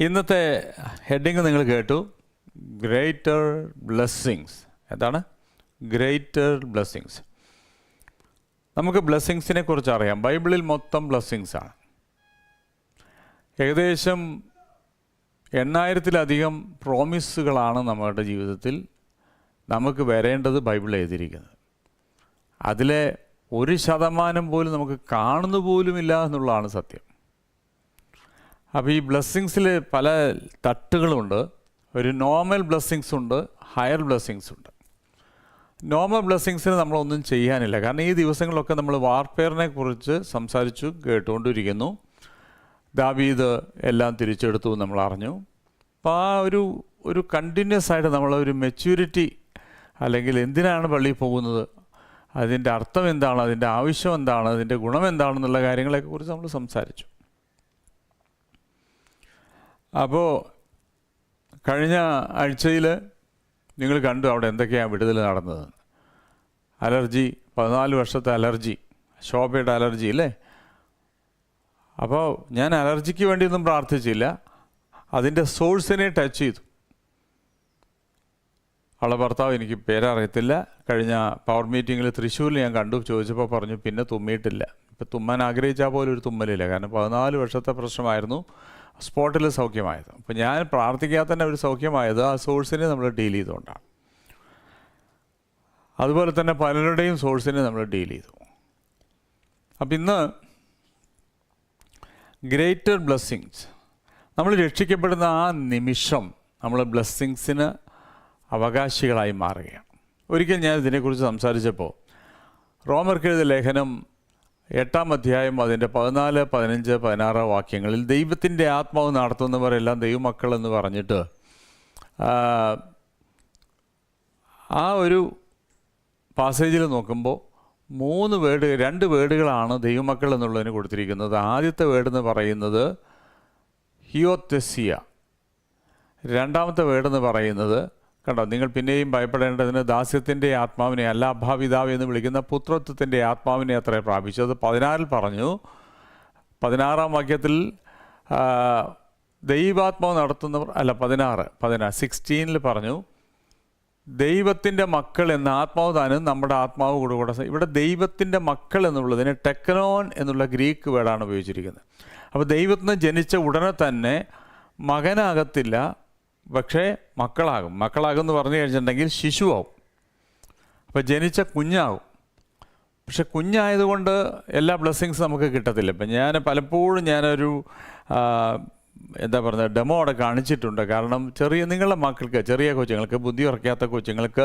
ഇന്നത്തെ ഹെഡിങ് നിങ്ങൾ കേട്ടു, ഗ്രേറ്റർ ബ്ലെസ്സിങ്സ്. എന്താണ് ഗ്രേറ്റർ ബ്ലെസ്സിങ്സ്? നമുക്ക് ബ്ലെസ്സിങ്സിനെ കുറിച്ച് അറിയാം. ബൈബിളിൽ മൊത്തം ബ്ലെസ്സിങ്സാണ്. ഏകദേശം 8000-ലധികം പ്രോമിസുകളാണ് നമ്മുടെ ജീവിതത്തിൽ നമുക്ക് വരേണ്ടത് ബൈബിൾ എഴുതിയിരിക്കുന്നത്. അതിലെ 1% പോലും നമുക്ക് കാണുന്നു പോലുമില്ല എന്നുള്ളതാണ് സത്യം. അപ്പോൾ ഈ ബ്ലെസ്സിങ്സിൽ പല തട്ടുകളുണ്ട്. ഒരു നോർമൽ ബ്ലെസ്സിങ്സ് ഉണ്ട്, ഹയർ ബ്ലെസ്സിങ്സ് ഉണ്ട്. നോർമൽ ബ്ലെസ്സിങ്സിന് നമ്മളൊന്നും ചെയ്യാനില്ല. കാരണം ഈ ദിവസങ്ങളിലൊക്കെ നമ്മൾ വാർഫെയറിനെ കുറിച്ച് സംസാരിച്ചു കേട്ടുകൊണ്ടിരിക്കുന്നു. ദാവീദ് എല്ലാം തിരിച്ചെടുത്തു നമ്മൾ അറിഞ്ഞു. അപ്പോൾ ആ ഒരു കണ്ടിന്യൂസ് ആയിട്ട് നമ്മളൊരു മെച്യൂരിറ്റി, അല്ലെങ്കിൽ എന്തിനാണ് പള്ളിയിൽ പോകുന്നത്, അതിൻ്റെ അർത്ഥം എന്താണ്, അതിൻ്റെ ആവശ്യം എന്താണ്, അതിൻ്റെ ഗുണം എന്താണെന്നുള്ള കാര്യങ്ങളെയൊക്കെ കുറിച്ച് നമ്മൾ സംസാരിച്ചു. അപ്പോൾ കഴിഞ്ഞ ആഴ്ചയിൽ നിങ്ങൾ കണ്ടു അവിടെ എന്തൊക്കെയാണ് വിടുതൽ നടന്നത്. അലർജി, 14 വർഷത്തെ അലർജി, ശോഭയുടെ അലർജി അല്ലേ. അപ്പോൾ ഞാൻ അലർജിക്ക് വേണ്ടിയൊന്നും പ്രാർത്ഥിച്ചില്ല, അതിൻ്റെ സോഴ്സിനെ ടച്ച് ചെയ്തു. അവളുടെ ഭർത്താവ്, എനിക്ക് പേരറിയത്തില്ല, കഴിഞ്ഞ പവർ മീറ്റിങ്ങിൽ തൃശ്ശൂരിൽ ഞാൻ കണ്ടു, ചോദിച്ചപ്പോൾ പറഞ്ഞു പിന്നെ തുമ്മിയിട്ടില്ല. ഇപ്പം തുമ്മാൻ ആഗ്രഹിച്ചാൽ പോലും ഒരു തുമ്മലില്ല. കാരണം 14 വർഷത്തെ പ്രശ്നമായിരുന്നു, സ്പോട്ടിൽ സൗഖ്യമായത്. അപ്പോൾ ഞാൻ പ്രാർത്ഥിക്കാതെ തന്നെ ഒരു സൗഖ്യമായത് ആ സോഴ്സിനെ നമ്മൾ ഡീൽ ചെയ്തുകൊണ്ടാണ്. അതുപോലെ തന്നെ പലരുടെയും സോഴ്സിനെ നമ്മൾ ഡീൽ ചെയ്തു. അപ്പം ഇന്ന് ഗ്രേറ്റർ ബ്ലെസ്സിങ്സ്, നമ്മൾ രക്ഷിക്കപ്പെടുന്ന ആ നിമിഷം നമ്മൾ ബ്ലെസ്സിങ്സിന് അവകാശികളായി മാറുകയാണ്. ഒരിക്കൽ ഞാൻ ഇതിനെക്കുറിച്ച് സംസാരിച്ചപ്പോൾ റോമർക്കെഴുതിയ ലേഖനം 8-ാം അധ്യായം അതിൻ്റെ 14, 15, 16 വാക്യങ്ങളിൽ ദൈവത്തിൻ്റെ ആത്മാവ് നടത്തുന്നവരെല്ലാം ദൈവമക്കൾ എന്ന് പറഞ്ഞിട്ട് ആ ഒരു പാസേജിൽ നോക്കുമ്പോൾ 2 വേർഡുകളാണ് ദൈവമക്കൾ എന്നുള്ളതിന് കൊടുത്തിരിക്കുന്നത്. ആദ്യത്തെ വേർഡ് എന്ന് പറയുന്നത് ഹിയോതെസിയ, രണ്ടാമത്തെ വേർഡ് എന്ന് പറയുന്നത്, കണ്ടോ, നിങ്ങൾ പിന്നെയും ഭയപ്പെടേണ്ടതിന് ദാസ്യത്തിൻ്റെ ആത്മാവിനെ അല്ല അഭാവിതാവ് എന്ന് വിളിക്കുന്ന പുത്രത്വത്തിൻ്റെ ആത്മാവിനെ അത്ര പ്രാപിച്ചത്. 16 പറഞ്ഞു. 16-ാം വാക്യത്തിൽ ദൈവാത്മാവ് നടത്തുന്നവർ അല്ല, 16 പറഞ്ഞു ദൈവത്തിൻ്റെ മക്കൾ എന്ന ആത്മാവ് താനും നമ്മുടെ ആത്മാവ് കൂടെ. ഇവിടെ ദൈവത്തിൻ്റെ മക്കൾ എന്നുള്ളതിന് ടെക്നോൻ എന്നുള്ള ഗ്രീക്ക് വേർഡാണ് ഉപയോഗിച്ചിരിക്കുന്നത്. അപ്പോൾ ദൈവത്തിന് ജനിച്ച ഉടനെ തന്നെ മകനാകത്തില്ല, പക്ഷേ മക്കളാകും. എന്ന് പറഞ്ഞു കഴിഞ്ഞിട്ടുണ്ടെങ്കിൽ ശിശുവാകും. അപ്പോൾ ജനിച്ച കുഞ്ഞാകും. പക്ഷെ കുഞ്ഞായതുകൊണ്ട് എല്ലാ ബ്ലെസ്സിങ്സും നമുക്ക് കിട്ടത്തില്ല. ഇപ്പം ഞാൻ പലപ്പോഴും ഞാനൊരു എന്താ പറയുന്നത്, ഡെമോ അവിടെ കാണിച്ചിട്ടുണ്ട്. കാരണം നിങ്ങളുടെ മക്കൾക്ക്, ചെറിയ കൊച്ചുങ്ങൾക്ക്, ബുദ്ധി ഉറക്കാത്ത കൊച്ചുങ്ങൾക്ക്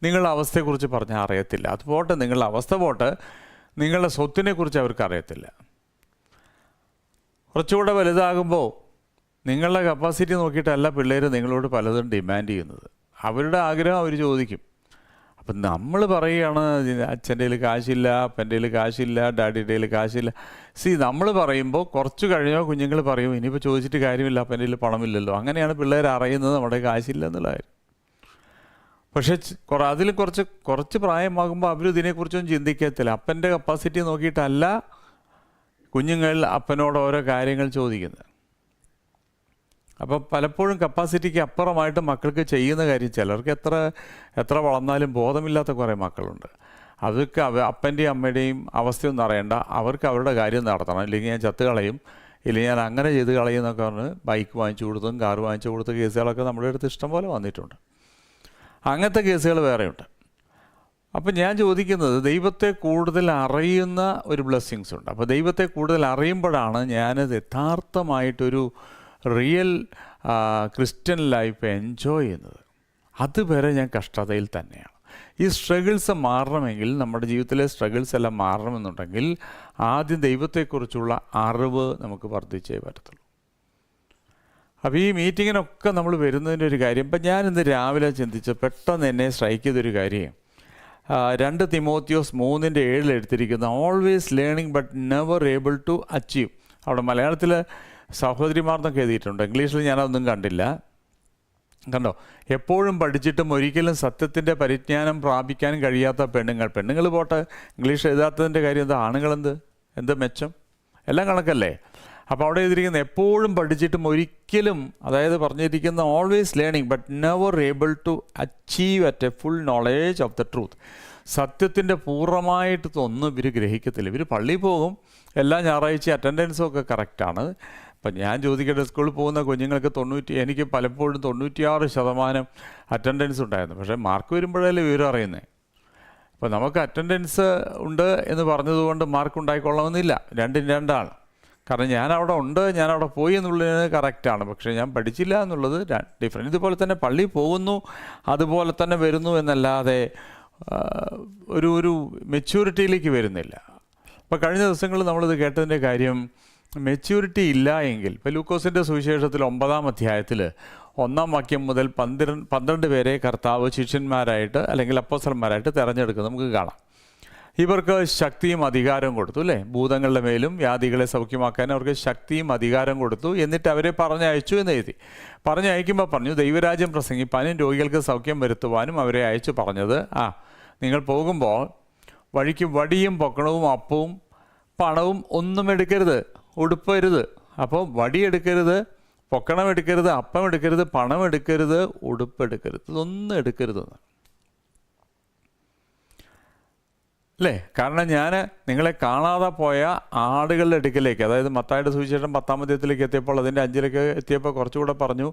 നിങ്ങളുടെ അവസ്ഥയെക്കുറിച്ച് പറഞ്ഞാൽ അറിയത്തില്ല. അത് പോട്ടെ, നിങ്ങളുടെ അവസ്ഥ പോട്ടെ, നിങ്ങളുടെ സ്വത്തിനെക്കുറിച്ച് അവർക്ക് അറിയത്തില്ല. കുറച്ചുകൂടെ വലുതാകുമ്പോൾ നിങ്ങളുടെ കപ്പാസിറ്റി നോക്കിയിട്ടല്ല പിള്ളേർ നിങ്ങളോട് പലതും ഡിമാൻഡ് ചെയ്യുന്നത്. അവരുടെ ആഗ്രഹം അവർ ചോദിക്കും. അപ്പം നമ്മൾ പറയുകയാണ് അച്ഛൻ്റെ കയ്യിൽ കാശില്ല, അപ്പൻ്റെ കയ്യിൽ കാശില്ല, ഡാഡിയുടെ കയ്യിൽ കാശില്ല. നമ്മൾ പറയുമ്പോൾ കുറച്ച് കഴിഞ്ഞോ കുഞ്ഞുങ്ങൾ പറയും ഇനിയിപ്പോൾ ചോദിച്ചിട്ട് കാര്യമില്ല, അപ്പൻ്റെ കയ്യിൽ പണമില്ലല്ലോ. അങ്ങനെയാണ് പിള്ളേർ അറിയുന്നത് നമ്മുടെ കാശില്ല എന്നുള്ള കാര്യം. പക്ഷേ അതിൽ കുറച്ച് പ്രായമാകുമ്പോൾ അവർ ഇതിനെക്കുറിച്ചൊന്നും ചിന്തിക്കത്തില്ല. അപ്പൻ്റെ കപ്പാസിറ്റി നോക്കിയിട്ടല്ല കുഞ്ഞുങ്ങൾ അപ്പനോട് ഓരോ കാര്യങ്ങൾ ചോദിക്കുന്നത്. അപ്പോൾ പലപ്പോഴും കപ്പാസിറ്റിക്ക് അപ്പുറമായിട്ട് മക്കൾക്ക് ചെയ്യുന്ന കാര്യം, ചിലർക്ക് എത്ര വളർന്നാലും ബോധമില്ലാത്ത കുറേ മക്കളുണ്ട്. അതൊക്കെ അപ്പൻ്റെയും അമ്മയുടെയും അവസ്ഥയൊന്നും അറിയണ്ട, അവർക്ക് അവരുടെ കാര്യം നടത്തണം. ഇല്ലെങ്കിൽ ഞാൻ ചത്ത് കളയും, ഇല്ലെങ്കിൽ ഞാൻ അങ്ങനെ ചെയ്ത് കളയും എന്നൊക്കെ പറഞ്ഞ് ബൈക്ക് വാങ്ങിച്ചു കൊടുത്തും കാർ വാങ്ങിച്ചു കൊടുത്ത കേസുകളൊക്കെ നമ്മുടെ അടുത്ത് ഇഷ്ടം പോലെ വന്നിട്ടുണ്ട്. അങ്ങനത്തെ കേസുകൾ വേറെയുണ്ട്. അപ്പം ഞാൻ ചോദിക്കുന്നത്, ദൈവത്തെ കൂടുതൽ അറിയുന്ന ഒരു ബ്ലെസ്സിങ്സ് ഉണ്ട്. അപ്പോൾ ദൈവത്തെ കൂടുതൽ അറിയുമ്പോഴാണ് ഞാനത് യഥാർത്ഥമായിട്ടൊരു റിയൽ ക്രിസ്ത്യൻ ലൈഫ് എൻജോയ് ചെയ്യുന്നത്. അതുവരെ ഞാൻ കഷ്ടതയിൽ തന്നെയാണ്. ഈ സ്ട്രഗിൾസ് മാറണമെങ്കിൽ, നമ്മുടെ ജീവിതത്തിലെ സ്ട്രഗിൾസ് എല്ലാം മാറണമെന്നുണ്ടെങ്കിൽ ആദ്യം ദൈവത്തെക്കുറിച്ചുള്ള അറിവ് നമുക്ക് വർദ്ധിച്ചേ പറ്റത്തുള്ളൂ. അപ്പോൾ ഈ മീറ്റിങ്ങിനൊക്കെ നമ്മൾ വരുന്നതിൻ്റെ ഒരു കാര്യം, ഇപ്പം ഞാനിന്ന് രാവിലെ ചിന്തിച്ച് പെട്ടെന്ന് എന്നെ സ്ട്രൈക്ക് ചെയ്തൊരു കാര്യം, 2 തിമോത്തിയോസ് 3:7 എടുത്തിരിക്കുന്ന always learning but never able to achieve. അവിടെ മലയാളത്തിൽ സഹോദരിമാർന്നൊക്കെ എഴുതിയിട്ടുണ്ട്, ഇംഗ്ലീഷിൽ ഞാനതൊന്നും കണ്ടില്ല. കണ്ടോ, എപ്പോഴും പഠിച്ചിട്ടും ഒരിക്കലും സത്യത്തിൻ്റെ പരിജ്ഞാനം പ്രാപിക്കാൻ കഴിയാത്ത പെണ്ണുങ്ങൾ പോട്ടെ, ഇംഗ്ലീഷ് എഴുതാത്തതിൻ്റെ കാര്യം എന്താ, ആണുങ്ങളെന്ത് മെച്ചം, എല്ലാം കണക്കല്ലേ. അപ്പോൾ അവിടെ എഴുതിയിരിക്കുന്ന എപ്പോഴും പഠിച്ചിട്ടും ഒരിക്കലും, അതായത് പറഞ്ഞിരിക്കുന്ന always learning but never able to achieve at a full knowledge of the truth. സത്യത്തിൻ്റെ പൂർണ്ണമായിട്ട് ഒന്നും ഇവർ ഗ്രഹിക്കത്തില്ല. ഇവർ പള്ളിയിൽ പോകും, എല്ലാ ഞായറാഴ്ച അറ്റൻഡൻസും ഒക്കെ കറക്റ്റാണ്. അപ്പം ഞാൻ ചോദിക്കട്ടെ, സ്കൂളിൽ പോകുന്ന കുഞ്ഞുങ്ങൾക്ക് എനിക്ക് പലപ്പോഴും 96% അറ്റൻഡൻസ് ഉണ്ടായിരുന്നു. പക്ഷേ മാർക്ക് വരുമ്പോഴല്ലേ വിവരം അറിയുന്നത്. അപ്പോൾ നമുക്ക് അറ്റൻഡൻസ് ഉണ്ട് എന്ന് പറഞ്ഞതുകൊണ്ട് മാർക്ക് ഉണ്ടായിക്കൊള്ളണമെന്നില്ല. രണ്ടും രണ്ടാണ്. കാരണം ഞാനവിടെ ഉണ്ട്, ഞാനവിടെ പോയി എന്നുള്ളത് കറക്റ്റാണ്. പക്ഷേ ഞാൻ പഠിച്ചില്ല എന്നുള്ളത് ഡിഫറെൻറ്റ്. ഇതുപോലെ തന്നെ പള്ളിയിൽ പോകുന്നു, അതുപോലെ തന്നെ വരുന്നു എന്നല്ലാതെ ഒരു മെച്യൂരിറ്റിയിലേക്ക് വരുന്നില്ല. അപ്പോൾ കഴിഞ്ഞ ദിവസങ്ങളിൽ നമ്മളിത് കേട്ടതിൻ്റെ കാര്യം, മെച്യൂരിറ്റി ഇല്ല എങ്കിൽ ഇപ്പോൾ ലൂക്കോസിൻ്റെ സുവിശേഷത്തിൽ 9-ാം അധ്യായത്തിൽ 1-ാം വാക്യം മുതൽ 12 പേരെ കർത്താവ് ശിഷ്യന്മാരായിട്ട് അല്ലെങ്കിൽ അപ്പോസ്തലന്മാരായിട്ട് തിരഞ്ഞെടുക്കുന്നത് നമുക്ക് കാണാം. ഇവർക്ക് ശക്തിയും അധികാരവും കൊടുത്തു, അല്ലേ? ഭൂതങ്ങളുടെ മേലും വ്യാധികളെ സൗഖ്യമാക്കാൻ അവർക്ക് ശക്തിയും അധികാരം കൊടുത്തു. എന്നിട്ട് അവരെ പറഞ്ഞയച്ചു എന്ന് എഴുതി. പറഞ്ഞയക്കുമ്പോൾ പറഞ്ഞു, ദൈവരാജ്യം പ്രസംഗിപ്പാനും രോഗികൾക്ക് സൗഖ്യം വരുത്തുവാനും അവരെ അയച്ചു പറഞ്ഞത്, നിങ്ങൾ പോകുമ്പോൾ വഴിക്ക് വടിയും പൊക്കണവും അപ്പവും പണവും ഒന്നും എടുക്കരുത്, ഉടുപ്പരുത്. അപ്പോൾ വടിയെടുക്കരുത്, പൊക്കണം എടുക്കരുത്, അപ്പം എടുക്കരുത്, പണം എടുക്കരുത്, ഉടുപ്പെടുക്കരുത്, ഇതൊന്നും എടുക്കരുതെന്ന്, അല്ലേ? കാരണം ഞാൻ നിങ്ങളെ കാണാതെ പോയ ആടുകളുടെ അടുക്കലേക്ക്, അതായത് മത്തായിയുടെ സുവിശേഷം 10-ാം അധ്യായത്തിലേക്ക് എത്തിയപ്പോൾ അതിൻ്റെ 5-ലേക്ക് എത്തിയപ്പോൾ കുറച്ചുകൂടെ പറഞ്ഞു,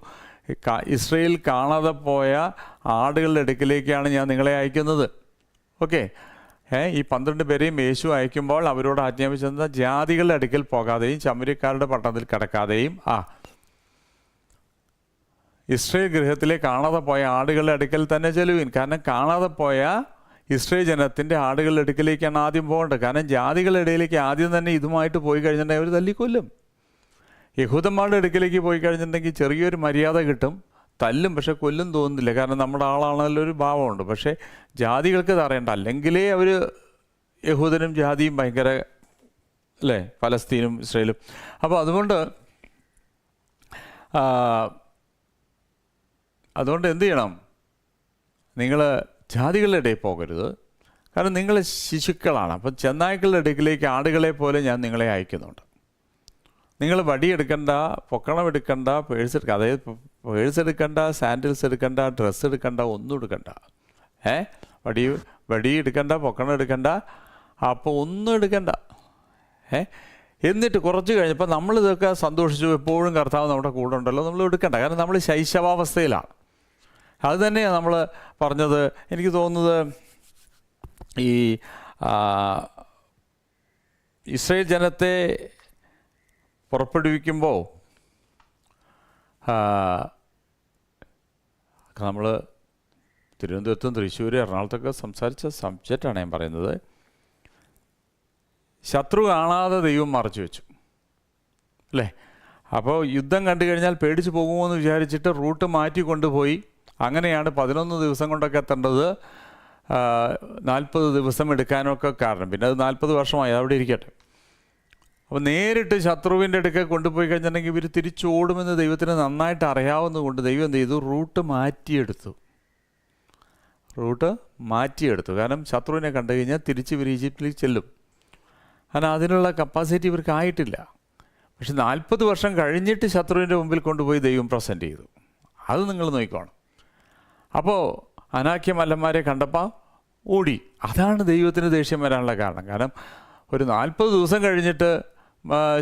ഇസ്രയേൽ കാണാതെ പോയ ആടുകളുടെ അടുക്കലേക്കാണ് ഞാൻ നിങ്ങളെ അയക്കുന്നത്. ഓക്കെ, ഈ 12 പേരെയും യേശു അയക്കുമ്പോൾ അവരോട് ആജ്ഞാപിച്ചത് ജാതികളുടെ അടുക്കൽ പോകാതെയും ശമര്യക്കാരുടെ പട്ടണത്തിൽ കിടക്കാതെയും ഇസ്രയേൽ ഗൃഹത്തിലെ കാണാതെ പോയ ആടുകളുടെ അടുക്കൽ തന്നെ ചെല്ലുവിൻ. കാരണം കാണാതെ പോയ ഇസ്രയേൽ ജനത്തിൻ്റെ ആടുകളുടെ അടുക്കലേക്കാണ് ആദ്യം പോകേണ്ടത്. കാരണം ജാതികളുടെ ഇടയിലേക്ക് ആദ്യം തന്നെ ഇതുമായിട്ട് പോയി കഴിഞ്ഞിട്ടുണ്ടെങ്കിൽ അവർ തല്ലിക്കൊല്ലും. യഹൂദന്മാരുടെ അടുക്കലേക്ക് പോയി കഴിഞ്ഞിട്ടുണ്ടെങ്കിൽ ചെറിയൊരു മര്യാദ കിട്ടും, തല്ലും, പക്ഷെ കൊല്ലും തോന്നുന്നില്ല. കാരണം നമ്മുടെ ആളാണല്ലോ ഒരു ഭാവമുണ്ട്. പക്ഷേ ജാതികൾക്ക് ഇത് അറിയണ്ട, അല്ലെങ്കിലേ അവർ യഹൂദനും ജാതിയും ഭയങ്കര, അല്ലേ? ഫലസ്തീനും ഇസ്രയേലും. അപ്പോൾ അതുകൊണ്ട് എന്ത് ചെയ്യണം? നിങ്ങൾ ജാതികളുടെ ഇടയിൽ പോകരുത്. കാരണം നിങ്ങൾ ശിശുക്കളാണ്. അപ്പം ചെന്നായ്ക്കളുടെ ഇടയിലേക്ക് ആടുകളെ പോലെ ഞാൻ നിങ്ങളെ അയക്കുന്നുണ്ട്. നിങ്ങൾ വടിയെടുക്കണ്ട, പൊക്കണം എടുക്കണ്ട, പേഴ്സ് എടുക്കുക, അതായത് പേഴ്സ് എടുക്കണ്ട, സാൻഡിൽസ് എടുക്കണ്ട, ഡ്രസ്സ് എടുക്കണ്ട, ഒന്നും എടുക്കണ്ട. വടി എടുക്കണ്ട, പൊക്കണം എടുക്കണ്ട, അപ്പോൾ ഒന്നും എടുക്കണ്ട. എന്നിട്ട് കുറച്ച് കഴിഞ്ഞപ്പോൾ നമ്മളിതൊക്കെ സന്തോഷിച്ചു, എപ്പോഴും കർത്താവ് നമ്മുടെ കൂടെ ഉണ്ടല്ലോ, നമ്മൾ എടുക്കണ്ട. കാരണം നമ്മൾ ശൈശവാവസ്ഥയിലാണ്. അത് തന്നെയാണ് നമ്മൾ പറഞ്ഞത്. എനിക്ക് തോന്നുന്നത് ഈ ഇസ്രയേൽ ജനത്തെ പുറപ്പെടുവിക്കുമ്പോൾ നമ്മൾ തിരുവനന്തപുരത്തും തൃശ്ശൂർ എറണാകുളത്തൊക്കെ സംസാരിച്ച സബ്ജക്റ്റാണ് ഞാൻ പറയുന്നത്. ശത്രു കാണാതെ ദൈവം മറച്ചു വെച്ചു, അല്ലേ? അപ്പോൾ യുദ്ധം കണ്ടു കഴിഞ്ഞാൽ പേടിച്ച് പോകുമോ എന്ന് വിചാരിച്ചിട്ട് റൂട്ട് മാറ്റി കൊണ്ടുപോയി. അങ്ങനെയാണ് 11 ദിവസം കൊണ്ടൊക്കെ എത്തേണ്ടത് 40 ദിവസം എടുക്കാനൊക്കെ കാരണം. പിന്നെ അത് 40 വർഷമായി, അവിടെ ഇരിക്കട്ടെ. അപ്പോൾ നേരിട്ട് ശത്രുവിൻ്റെ അടുക്കൽ കൊണ്ടുപോയി കഴിഞ്ഞിട്ടുണ്ടെങ്കിൽ ഇവർ തിരിച്ചോടുമെന്ന് ദൈവത്തിന് നന്നായിട്ട് അറിയാവുന്നതുകൊണ്ട് ദൈവം എന്ത് ചെയ്തു? റൂട്ട് മാറ്റിയെടുത്തു. കാരണം ശത്രുവിനെ കണ്ടു കഴിഞ്ഞാൽ തിരിച്ച് ഇവർ ഈജിപ്തിലേക്ക് ചെല്ലും. കാരണം അതിനുള്ള കപ്പാസിറ്റി ഇവർക്ക് ആയിട്ടില്ല. പക്ഷെ 40 വർഷം കഴിഞ്ഞിട്ട് ശത്രുവിൻ്റെ മുമ്പിൽ കൊണ്ടുപോയി ദൈവം പ്രസൻറ്റ് ചെയ്തു. അത് നിങ്ങൾ നോക്കിക്കോണം. അപ്പോൾ അനാക്യമല്ലന്മാരെ കണ്ടപ്പോൾ ഓടി. അതാണ് ദൈവത്തിന് ദേഷ്യം വരാനുള്ള കാരണം. കാരണം ഒരു 40 ദിവസം കഴിഞ്ഞിട്ട്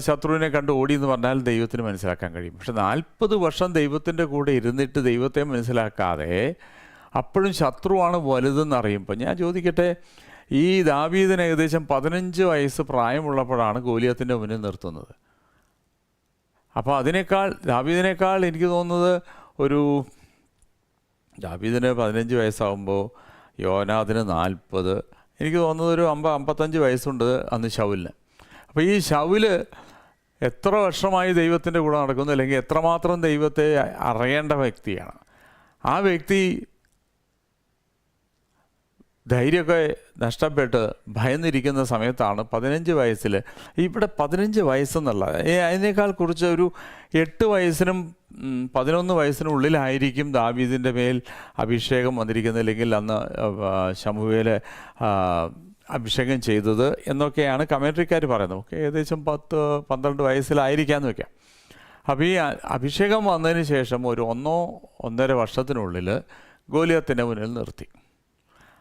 ശത്രുവിനെ കണ്ട് ഓടി എന്ന് പറഞ്ഞാൽ ദൈവത്തിന് മനസ്സിലാക്കാൻ കഴിയും. പക്ഷെ 40 വർഷം ദൈവത്തിൻ്റെ കൂടെ ഇരുന്നിട്ട് ദൈവത്തെ മനസ്സിലാക്കാതെ അപ്പോഴും ശത്രുവാണ് വലുതെന്ന് അറിയുമ്പോൾ, ഞാൻ ചോദിക്കട്ടെ, ഈ ദാവീദിന് ഏകദേശം 15 വയസ്സ് പ്രായമുള്ളപ്പോഴാണ് ഗോലിയത്തിൻ്റെ മുന്നിൽ നിർത്തുന്നത്. അപ്പോൾ ദാവീദിനേക്കാൾ എനിക്ക് തോന്നുന്നത് ദാവീദിന് 15 വയസ്സാകുമ്പോൾ യോനാഥിന് 40, എനിക്ക് തോന്നുന്നത് ഒരു 50-55 വയസ്സുണ്ട് അന്ന് ശൗലിന്. അപ്പോൾ ഈ ശൗല് എത്ര വർഷമായി ദൈവത്തിൻ്റെ കൂടെ നടക്കുന്നു, അല്ലെങ്കിൽ എത്രമാത്രം ദൈവത്തെ അറിയേണ്ട വ്യക്തിയാണ്. ആ വ്യക്തി ധൈര്യമൊക്കെ നഷ്ടപ്പെട്ട് ഭയന്നിരിക്കുന്ന സമയത്താണ് 15 വയസ്സിൽ, ഇവിടെ 15 വയസ്സെന്നുള്ള അതിനേക്കാൾ കുറിച്ച് ഒരു 8 വയസ്സിനും 11 വയസ്സിനും ഉള്ളിലായിരിക്കും ദാവീദിൻ്റെ മേൽ അഭിഷേകം വന്നിരിക്കുന്നത്. അല്ലെങ്കിൽ അന്ന് ശമൂവേൽ അഭിഷേകം ചെയ്തത് എന്നൊക്കെയാണ് കമൻട്രിക്കാർ പറയുന്നത്. ഓക്കെ, ഏകദേശം 10-12 വയസ്സിലായിരിക്കാമെന്ന് വയ്ക്കാം. അപ്പോൾ ഈ അഭിഷേകം വന്നതിന് ശേഷം ഒരു 1-1.5 വർഷത്തിനുള്ളിൽ ഗോലിയാത്തിൻ്റെ മുന്നിൽ നിർത്തി.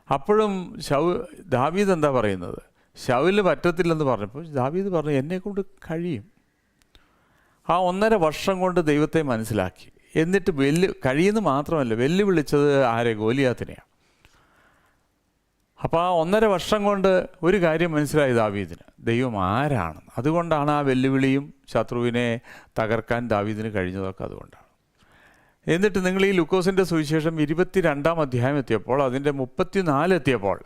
അപ്പോഴും ദാവീദ് എന്താ പറയുന്നത്? ശൗലിന് പറ്റത്തില്ലെന്ന് പറഞ്ഞപ്പോൾ ദാവീദ് പറഞ്ഞു, എന്നെക്കൊണ്ട് കഴിയും. ആ 1.5 വർഷം കൊണ്ട് ദൈവത്തെ മനസ്സിലാക്കി. എന്നിട്ട് കഴിയുന്നു മാത്രമല്ല, വെല്ലുവിളിച്ചത് ആരെ? ഗോലിയാത്തിനെയാണ്. അപ്പോൾ ആ 1.5 വർഷം കൊണ്ട് ഒരു കാര്യം മനസ്സിലായി ദാവീദിന്, ദൈവം ആരാണ്. അതുകൊണ്ടാണ് ആ വെല്ലുവിളിയും ശത്രുവിനെ തകർക്കാൻ ദാവീദിന് കഴിഞ്ഞതൊക്കെ അതുകൊണ്ടാണ്. എന്നിട്ട് നിങ്ങൾ ഈ ലൂക്കോസിൻ്റെ സുവിശേഷം 22-ാം അധ്യായം എത്തിയപ്പോൾ, അതിൻ്റെ 34 എത്തിയപ്പോൾ,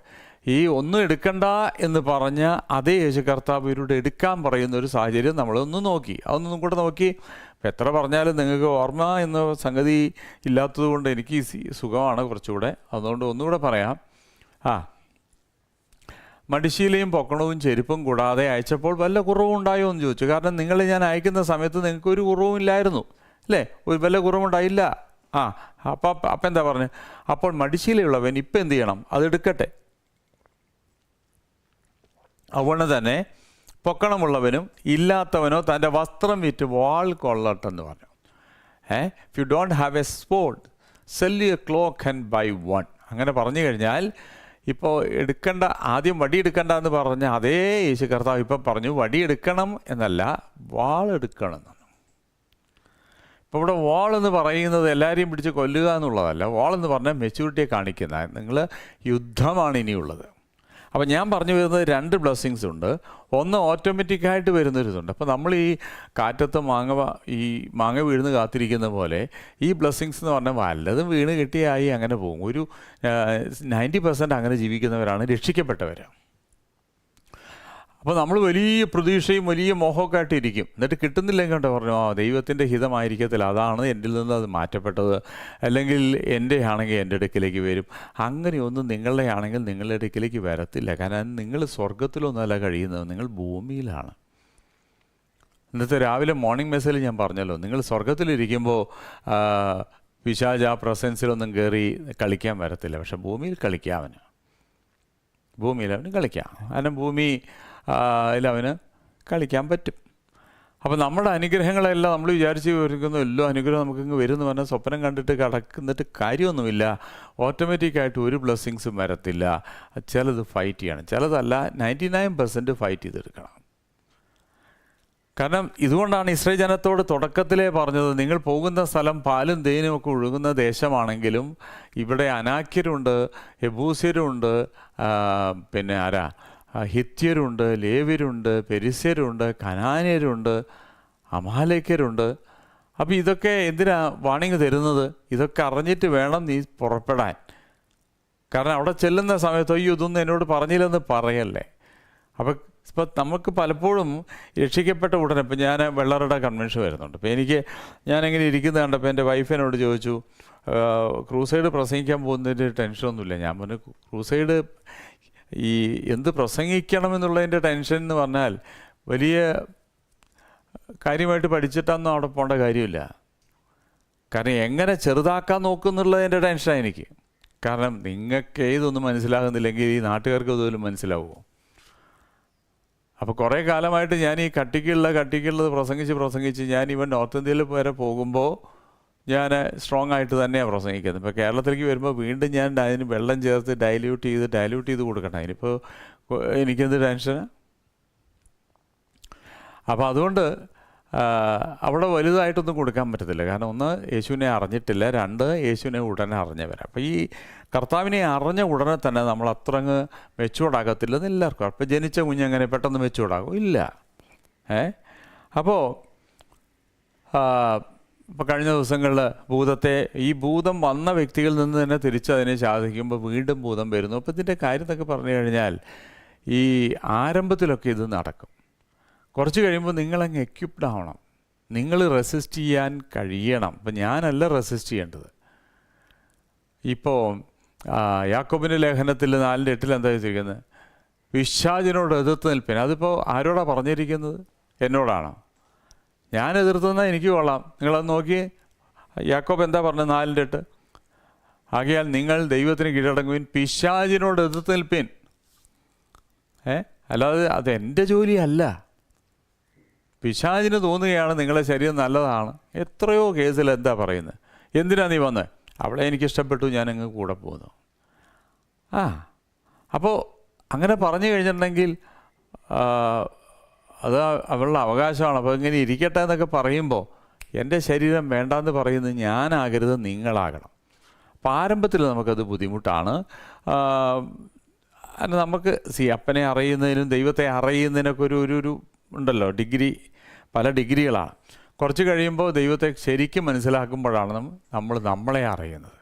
ഈ ഒന്നും എടുക്കണ്ട എന്ന് പറഞ്ഞ അതേ യേശു കർത്താവ് ഇവരോട് എടുക്കാൻ പറയുന്ന ഒരു സാഹചര്യം നമ്മളൊന്ന് നോക്കി. അതൊന്നും കൂടെ നോക്കി. അപ്പം എത്ര പറഞ്ഞാലും നിങ്ങൾക്ക് ഓർമ്മ എന്ന സംഗതി ഇല്ലാത്തത് കൊണ്ട് എനിക്ക് സുഖമാണ് കുറച്ചുകൂടെ. അതുകൊണ്ട് ഒന്നുകൂടെ പറയാം. മടിശീലയും പൊക്കണവും ചെരുപ്പും കൂടാതെ അയച്ചപ്പോൾ വല്ല കുറവും ഉണ്ടായോ എന്ന് ചോദിച്ചു. കാരണം നിങ്ങളെ ഞാൻ അയക്കുന്ന സമയത്ത് നിങ്ങൾക്ക് ഒരു കുറവും ഇല്ലായിരുന്നു, അല്ലേ? ഒരു വല്ല കുറവുണ്ടായില്ല. അപ്പം എന്താ പറഞ്ഞത്? അപ്പോൾ മടിശീലയുള്ളവൻ ഇപ്പം എന്ത് ചെയ്യണം? അതെടുക്കട്ടെ. അതുകൊണ്ട് തന്നെ പൊക്കണമുള്ളവനും ഇല്ലാത്തവനോ തൻ്റെ വസ്ത്രം വിറ്റ് വാൾ കൊള്ളട്ടെന്ന് പറഞ്ഞു. If you don't have a sword sell you a cloak and buy one. അങ്ങനെ പറഞ്ഞു കഴിഞ്ഞാൽ ഇപ്പോൾ എടുക്കേണ്ട, ആദ്യം വടി എടുക്കണ്ട എന്ന് പറഞ്ഞ അതേ യേശു കർത്താവ് ഇപ്പം പറഞ്ഞു വടിയെടുക്കണം എന്നല്ല, വാളെടുക്കണം എന്നാണ്. ഇപ്പോൾ ഇവിടെ വാളെന്ന് പറയുന്നത് എല്ലാവരെയും പിടിച്ച് കൊല്ലുക എന്നുള്ളതല്ല. വാളെന്ന് പറഞ്ഞാൽ മെച്യൂരിറ്റിയെ കാണിക്കുന്ന, നിങ്ങൾ യുദ്ധമാണ് ഇനിയുള്ളത്. അപ്പോൾ ഞാൻ പറഞ്ഞു വരുന്നത് 2 ബ്ലെസ്സിങ്സ് ഉണ്ട്. ഒന്ന് ഓട്ടോമാറ്റിക്കായിട്ട് വരുന്നൊരിതുണ്ട്. അപ്പോൾ നമ്മൾ ഈ കാറ്റത്ത് മാങ്ങ വീഴുന്ന് കാത്തിരിക്കുന്ന പോലെ ഈ ബ്ലെസ്സിങ്സ് എന്ന് പറഞ്ഞാൽ വല്ലതും വീണ് കിട്ടിയായി അങ്ങനെ പോകും. ഒരു 90% അങ്ങനെ ജീവിക്കുന്നവരാണ് രക്ഷിക്കപ്പെട്ടവർ. അപ്പോൾ നമ്മൾ വലിയ പ്രതീക്ഷയും വലിയ മോഹമൊക്കെ ആയിട്ട് ഇരിക്കും. എന്നിട്ട് കിട്ടുന്നില്ലെങ്കിൽ കൊണ്ട് പറഞ്ഞു, ദൈവത്തിൻ്റെ ഹിതമായിരിക്കത്തില്ല, അതാണ് എൻ്റെ നിന്ന് അത് മാറ്റപ്പെട്ടത്, അല്ലെങ്കിൽ എൻ്റെ ആണെങ്കിൽ എൻ്റെ അടുക്കിലേക്ക് വരും. അങ്ങനെയൊന്നും നിങ്ങളുടെ ആണെങ്കിൽ നിങ്ങളുടെ അടുക്കിലേക്ക് വരത്തില്ല. കാരണം നിങ്ങൾ സ്വർഗത്തിലൊന്നുമല്ല കഴിയുന്നത്, നിങ്ങൾ ഭൂമിയിലാണ്. ഇന്നത്തെ രാവിലെ മോർണിംഗ് മെസ്സേജിൽ ഞാൻ പറഞ്ഞല്ലോ, നിങ്ങൾ സ്വർഗത്തിലിരിക്കുമ്പോൾ പിശാച് ആ പ്രസൻസിലൊന്നും കയറി കളിക്കാൻ വരത്തില്ല. പക്ഷെ ഭൂമിയിൽ കളിക്കാം, ഭൂമിയിൽ അവന് കളിക്കാം. കാരണം അവന് കളിക്കാൻ പറ്റും. അപ്പോൾ നമ്മുടെ അനുഗ്രഹങ്ങളെല്ലാം നമ്മൾ വിചാരിച്ച് വരുന്ന എല്ലാ അനുഗ്രഹം നമുക്കിങ്ങ് വരുമെന്ന് പറഞ്ഞാൽ സ്വപ്നം കണ്ടിട്ട് കിടക്കുന്നിട്ട് കാര്യമൊന്നുമില്ല. ഓട്ടോമാറ്റിക്കായിട്ട് ഒരു ബ്ലെസ്സിങ്സും വരത്തില്ല. ചിലത് ഫൈറ്റ് ചെയ്യണം, ചിലതല്ല 99% ഫൈറ്റ് ചെയ്തെടുക്കണം. കാരണം ഇതുകൊണ്ടാണ് ഇസ്രായേൽ ജനത്തോട് തുടക്കത്തിലേ പറഞ്ഞത്, നിങ്ങൾ പോകുന്ന സ്ഥലം പാലും തേനും ഒക്കെ ഒഴുകുന്ന ദേശമാണെങ്കിലും ഇവിടെ അനാക്യരുണ്ട്, യെബൂസ്യരുണ്ട്, പിന്നെ ഹിത്യരുണ്ട്, ലേവ്യരുണ്ട്, പെരിസ്യരുണ്ട്, കനാന്യരുണ്ട്, അമാലേക്യരുണ്ട്. അപ്പോൾ ഇതൊക്കെ എന്തിനാ വാണിംഗ് തരുന്നത്? ഇതൊക്കെ അറിഞ്ഞിട്ട് വേണം നീ പുറപ്പെടാൻ. കാരണം അവിടെ ചെല്ലുന്ന സമയത്ത് അയ്യോ ഇതൊന്നും എന്നോട് പറഞ്ഞില്ലെന്ന് പറയല്ലേ. അപ്പോൾ ഇപ്പം നമുക്ക് പലപ്പോഴും രക്ഷിക്കപ്പെട്ട ഉടനെ, ഇപ്പം ഞാൻ വെള്ളറുടെ കൺവെൻഷൻ വരുന്നുണ്ട്. അപ്പോൾ ഞാനെങ്ങനെ ഇരിക്കുന്നത് കണ്ടപ്പോൾ എൻ്റെ വൈഫിനോട് ചോദിച്ചു, ക്രൂസൈഡ് പ്രസംഗിക്കാൻ പോകുന്നതിൻ്റെ ടെൻഷനൊന്നുമില്ല. ഞാൻ പറഞ്ഞു, ക്രൂസൈഡ് ഈ എന്ത് പ്രസംഗിക്കണമെന്നുള്ളതിൻ്റെ ടെൻഷൻ എന്ന് പറഞ്ഞാൽ വലിയ കാര്യമായിട്ട് പഠിച്ചിട്ടൊന്നും അവിടെ പോകേണ്ട കാര്യമില്ല. കാരണം എങ്ങനെ ചെറുതാക്കാൻ നോക്കുന്നുള്ളതിൻ്റെ ടെൻഷനാണ് എനിക്ക്. കാരണം നിങ്ങൾക്ക് ഇതൊന്നും മനസ്സിലാകുന്നില്ലെങ്കിൽ ഈ നാട്ടുകാർക്ക് ഇതുപോലും മനസ്സിലാവുമോ? അപ്പോൾ കുറേ കാലമായിട്ട് ഞാൻ ഈ കട്ടിക്കുള്ളത് പ്രസംഗിച്ച് ഞാൻ ഇവൻ നോർത്ത് ഇന്ത്യയിൽ വരെ പോകുമ്പോൾ ഞാൻ സ്ട്രോങ് ആയിട്ട് തന്നെയാണ് പ്രസംഗിക്കുന്നത്. ഇപ്പോൾ കേരളത്തിലേക്ക് വരുമ്പോൾ വീണ്ടും ഞാൻ അതിന് വെള്ളം ചേർത്ത് ഡൈല്യൂട്ട് ചെയ്ത് കൊടുക്കണം. അതിനിപ്പോൾ എനിക്കെന്ത് ടെൻഷന്? അപ്പോൾ അതുകൊണ്ട് അവിടെ വലുതായിട്ടൊന്നും കൊടുക്കാൻ പറ്റത്തില്ല. കാരണം ഒന്ന്, യേശുവിനെ അറിഞ്ഞിട്ടില്ല. 2, യേശുവിനെ ഉടനെ അറിഞ്ഞവരാ. അപ്പോൾ ഈ കർത്താവിനെ അറിഞ്ഞ ഉടനെ തന്നെ നമ്മൾ അത്രങ്ങ് മെച്ചൂർഡാകത്തില്ലെന്ന് എല്ലാവർക്കും. അപ്പോൾ ജനിച്ച കുഞ്ഞങ്ങനെ പെട്ടെന്ന് മെച്ചൂർഡാകും ഇല്ല. അപ്പോൾ കഴിഞ്ഞ ദിവസങ്ങളിൽ ഈ ഭൂതം വന്ന വ്യക്തികളിൽ നിന്ന് തന്നെ തിരിച്ചതിനെ ശാസിക്കുമ്പോൾ വീണ്ടും ഭൂതം വരുന്നു. അപ്പോൾ ഇതിൻ്റെ കാര്യത്തൊക്കെ പറഞ്ഞു കഴിഞ്ഞാൽ ഈ ആരംഭത്തിലൊക്കെ ഇത് നടക്കും. കുറച്ച് കഴിയുമ്പോൾ നിങ്ങളങ്ങ് എക്യുപ്ഡ് ആവണം. നിങ്ങൾ റെസിസ്റ്റ് ചെയ്യാൻ കഴിയണം. ഇപ്പം ഞാനല്ല റെസിസ്റ്റ് ചെയ്യേണ്ടത്. ഇപ്പോൾ യാക്കോബിൻ്റെ ലേഖനത്തിൽ 4:8 എന്താ ചെയ്തിരിക്കുന്നത്? പിശാചിനോട് എതിർത്ത് നിൽപ്പിന്. അതിപ്പോൾ ആരോടാണ് പറഞ്ഞിരിക്കുന്നത്? എന്നോടാണോ? ഞാൻ എതിർത്തുനിന്നാൽ എനിക്ക് കൊള്ളാം. നിങ്ങളത് നോക്കി, യാക്കോബ് എന്താ പറഞ്ഞത്? 4:8 ആകയാൽ നിങ്ങൾ ദൈവത്തിന് കീഴടങ്ങുവിൻ, പിശാചിനോട് എതിർത്ത് നിൽപ്പിൻ. അല്ലാതെ അത് എൻ്റെ ജോലിയല്ല. പിശാചിന് തോന്നുകയാണ് നിങ്ങളെ ശരീരം നല്ലതാണ്. എത്രയോ കേസിൽ എന്താ പറയുന്നത്, എന്തിനാ നീ വന്നത്? അവളെ എനിക്കിഷ്ടപ്പെട്ടു, ഞാനങ്ങ് കൂടെ പോകുന്നു. അപ്പോൾ അങ്ങനെ പറഞ്ഞു കഴിഞ്ഞിട്ടുണ്ടെങ്കിൽ അത് അവളുടെ അവകാശമാണ്. അപ്പോൾ ഇങ്ങനെ ഇരിക്കട്ടെ എന്നൊക്കെ പറയുമ്പോൾ എൻ്റെ ശരീരം വേണ്ടാന്ന് പറയുന്നത് ഞാനാകരുത്, നിങ്ങളാകണം. അപ്പോൾ ആരംഭത്തിൽ നമുക്കത് ബുദ്ധിമുട്ടാണ്. നമുക്ക് അപ്പനെ അറിയുന്നതിനും ദൈവത്തെ അറിയുന്നതിനൊക്കെ ഒരു ഉണ്ടല്ലോ, പല ഡിഗ്രികളാണ്. കുറച്ച് കഴിയുമ്പോൾ ദൈവത്തെ ശരിക്കും മനസ്സിലാക്കുമ്പോഴാണ് നമ്മളെ അറിയുന്നത്.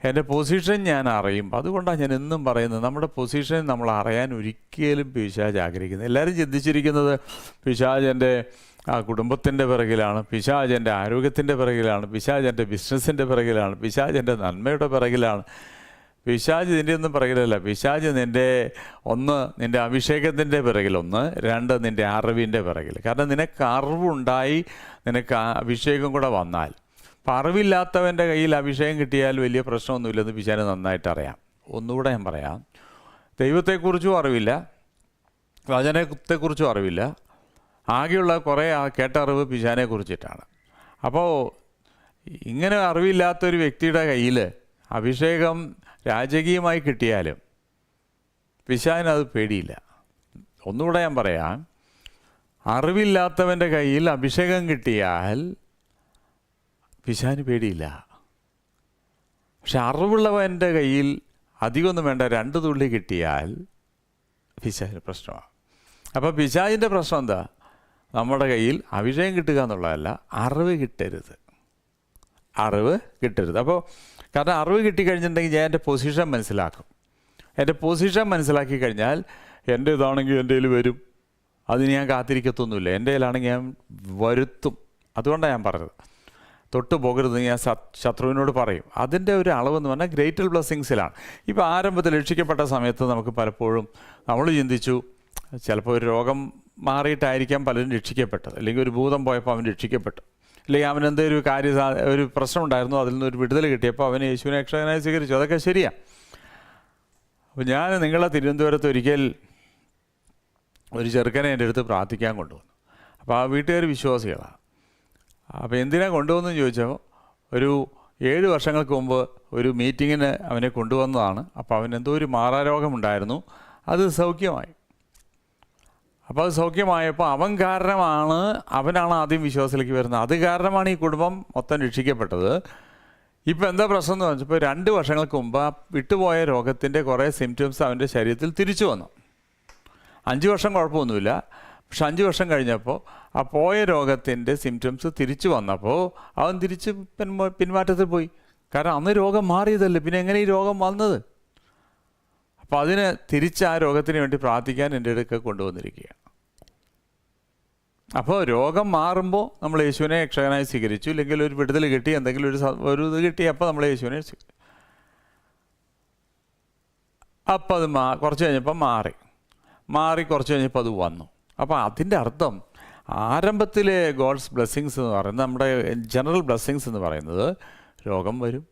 എൻ്റെ പൊസിഷൻ ഞാൻ അറിയുമ്പോൾ, അതുകൊണ്ടാണ് ഞാൻ എന്നും പറയുന്നത്, നമ്മുടെ പൊസിഷൻ നമ്മൾ അറിയാൻ ഒരിക്കലും പിശാച് ആഗ്രഹിക്കുന്നത്. എല്ലാവരും ചിന്തിച്ചിരിക്കുന്നത് പിശാച് എൻ്റെ കുടുംബത്തിൻ്റെ പിറകിലാണ്, പിശാച് എൻ്റെ ആരോഗ്യത്തിൻ്റെ പിറകിലാണ്, പിശാച് എൻ്റെ ബിസിനസ്സിൻ്റെ പിറകിലാണ്, പിശാച് എൻ്റെ നന്മയുടെ പിറകിലാണ്. പിശാച് ഇതിൻ്റെ ഒന്നും പിറകിലല്ല. പിശാച് നിൻ്റെ അഭിഷേകത്തിൻ്റെ പിറകിൽ, 2 നിൻ്റെ അറിവിൻ്റെ പിറകിൽ. കാരണം നിനക്ക് അറിവുണ്ടായി, നിനക്ക് അഭിഷേകം കൂടെ വന്നാൽ. അപ്പം അറിവില്ലാത്തവൻ്റെ കയ്യിൽ അഭിഷേകം കിട്ടിയാൽ വലിയ പ്രശ്നമൊന്നുമില്ലെന്ന് പിശാചിന് നന്നായിട്ട് അറിയാം. ഒന്നുകൂടെ ഞാൻ പറയാം, ദൈവത്തെക്കുറിച്ചും അറിവില്ല, വചനത്തെക്കുറിച്ചും അറിവില്ല, ആകെയുള്ള കുറേ കേട്ട അറിവ് പിശാചിനെ കുറിച്ചിട്ടാണ്. അപ്പോൾ ഇങ്ങനെ അറിവില്ലാത്തൊരു വ്യക്തിയുടെ കയ്യിൽ അഭിഷേകം രാജകീയമായി കിട്ടിയാലും പിശാചിനത് പേടിയില്ല. ഒന്നുകൂടെ ഞാൻ പറയാം, അറിവില്ലാത്തവൻ്റെ കയ്യിൽ അഭിഷേകം കിട്ടിയാൽ പിശാചിന് പേടിയില്ല. പക്ഷെ അറിവുള്ളവൻ്റെ കയ്യിൽ അധികമൊന്നും വേണ്ട, 2 തുള്ളി കിട്ടിയാൽ പിശാചിന് പ്രശ്നമാണ്. അപ്പോൾ പിശാചിൻ്റെ പ്രശ്നം എന്താ? നമ്മുടെ കയ്യിൽ അഭിഷേകം കിട്ടുക എന്നുള്ളതല്ല, അറിവ് കിട്ടരുത്. അപ്പോൾ കാരണം അറിവ് കിട്ടിക്കഴിഞ്ഞിട്ടുണ്ടെങ്കിൽ ഞാൻ എൻ്റെ പൊസിഷൻ മനസ്സിലാക്കും. എൻ്റെ പൊസിഷൻ മനസ്സിലാക്കി കഴിഞ്ഞാൽ എൻ്റെ ഇതാണെങ്കിൽ എൻ്റെ കയ്യിൽ വരും, അതിന് ഞാൻ കാത്തിരിക്കത്തൊന്നുമില്ല. എൻ്റെ കയ്യിലാണെങ്കിൽ ഞാൻ വരുത്തും. അതുകൊണ്ടാണ് ഞാൻ പറഞ്ഞത് തൊട്ട് പോകരുത് ഞാൻ ശത്രുവിനോട് പറയും. അതിൻ്റെ ഒരു അളവെന്ന് പറഞ്ഞാൽ ഗ്രേറ്റർ ബ്ലെസ്സിങ്സിലാണ്. ഇപ്പോൾ ആരംഭത്തിൽ രക്ഷിക്കപ്പെട്ട സമയത്ത് നമുക്ക് പലപ്പോഴും നമ്മൾ ചിന്തിച്ചു, ചിലപ്പോൾ ഒരു രോഗം മാറിയിട്ടായിരിക്കാം പലരും രക്ഷിക്കപ്പെട്ടത്, അല്ലെങ്കിൽ ഒരു ഭൂതം പോയപ്പോൾ അവൻ രക്ഷിക്കപ്പെട്ടു, അല്ലെങ്കിൽ അവൻ എന്തെങ്കിലും ഒരു പ്രശ്നം ഉണ്ടായിരുന്നു, അതിൽ നിന്നൊരു വിടുതൽ കിട്ടിയപ്പോൾ അവൻ യേശുവിനെ രക്ഷകനായി സ്വീകരിച്ചു. അതൊക്കെ ശരിയാണ്. അപ്പോൾ ഞാൻ നിങ്ങളെ തിരുവനന്തപുരത്ത് ഒരിക്കൽ ഒരു ചെറുക്കനെ എൻ്റെ അടുത്ത് പ്രാർത്ഥിക്കാൻ കൊണ്ടുവന്നു. അപ്പോൾ ആ വീട്ടുകാർ വിശ്വാസികളാണ്. അപ്പോൾ എന്തിനാണ് കൊണ്ടുവന്നെന്ന് ചോദിച്ചാൽ, ഒരു 7 വർഷങ്ങൾക്ക് മുമ്പ് ഒരു മീറ്റിങ്ങിന് അവനെ കൊണ്ടുവന്നതാണ്. അപ്പോൾ അവൻ എന്തോ ഒരു മാറാരോഗമുണ്ടായിരുന്നു, അത് സൗഖ്യമായി. അപ്പോൾ അത് സൗഖ്യമായപ്പോൾ അവനാണ് ആദ്യം വിശ്വാസത്തിലേക്ക് വരുന്നത്. അത് കാരണമാണ് ഈ കുടുംബം മൊത്തം രക്ഷിക്കപ്പെട്ടത്. ഇപ്പോൾ എന്താ പ്രശ്നം എന്ന് വെച്ചപ്പോൾ 2 വർഷങ്ങൾക്ക് മുമ്പ് ആ വിട്ടുപോയ രോഗത്തിൻ്റെ കുറേ സിംറ്റംസ് അവൻ്റെ ശരീരത്തിൽ തിരിച്ചു വന്നു. 5 വർഷം കുഴപ്പമൊന്നുമില്ല, പക്ഷെ 5 വർഷം കഴിഞ്ഞപ്പോൾ ആ പോയ രോഗത്തിൻ്റെ സിംറ്റംസ് തിരിച്ചു വന്നപ്പോൾ അവൻ തിരിച്ച് പിന്മാറ്റത്തിൽ പോയി. കാരണം അന്ന് രോഗം മാറിയതല്ലേ, പിന്നെ എങ്ങനെ ഈ രോഗം വന്നത്? അപ്പോൾ അതിന് തിരിച്ച് ആ രോഗത്തിന് വേണ്ടി പ്രാർത്ഥിക്കാൻ എൻ്റെ അടുക്ക കൊണ്ടുവന്നിരിക്കുകയാണ്. അപ്പോൾ രോഗം മാറുമ്പോൾ നമ്മൾ യേശുവിനെ രക്ഷകനായി സ്വീകരിച്ചു, ഇല്ലെങ്കിൽ ഒരു വിടുതൽ കിട്ടി, എന്തെങ്കിലും ഒരു ഇത് കിട്ടിയപ്പോൾ നമ്മൾ യേശുവിനെ അപ്പോൾ അത് കുറച്ച് കഴിഞ്ഞപ്പോൾ മാറി കുറച്ച് കഴിഞ്ഞപ്പോൾ അത് വന്നു. അപ്പോൾ അതിൻ്റെ അർത്ഥം ആരംഭത്തിലെ ഗോഡ്സ് ബ്ലെസ്സിങ്സ് എന്ന് പറയുന്നത്, നമ്മുടെ ജനറൽ ബ്ലെസ്സിങ്സ് എന്ന് പറയുന്നത്, രോഗം വരും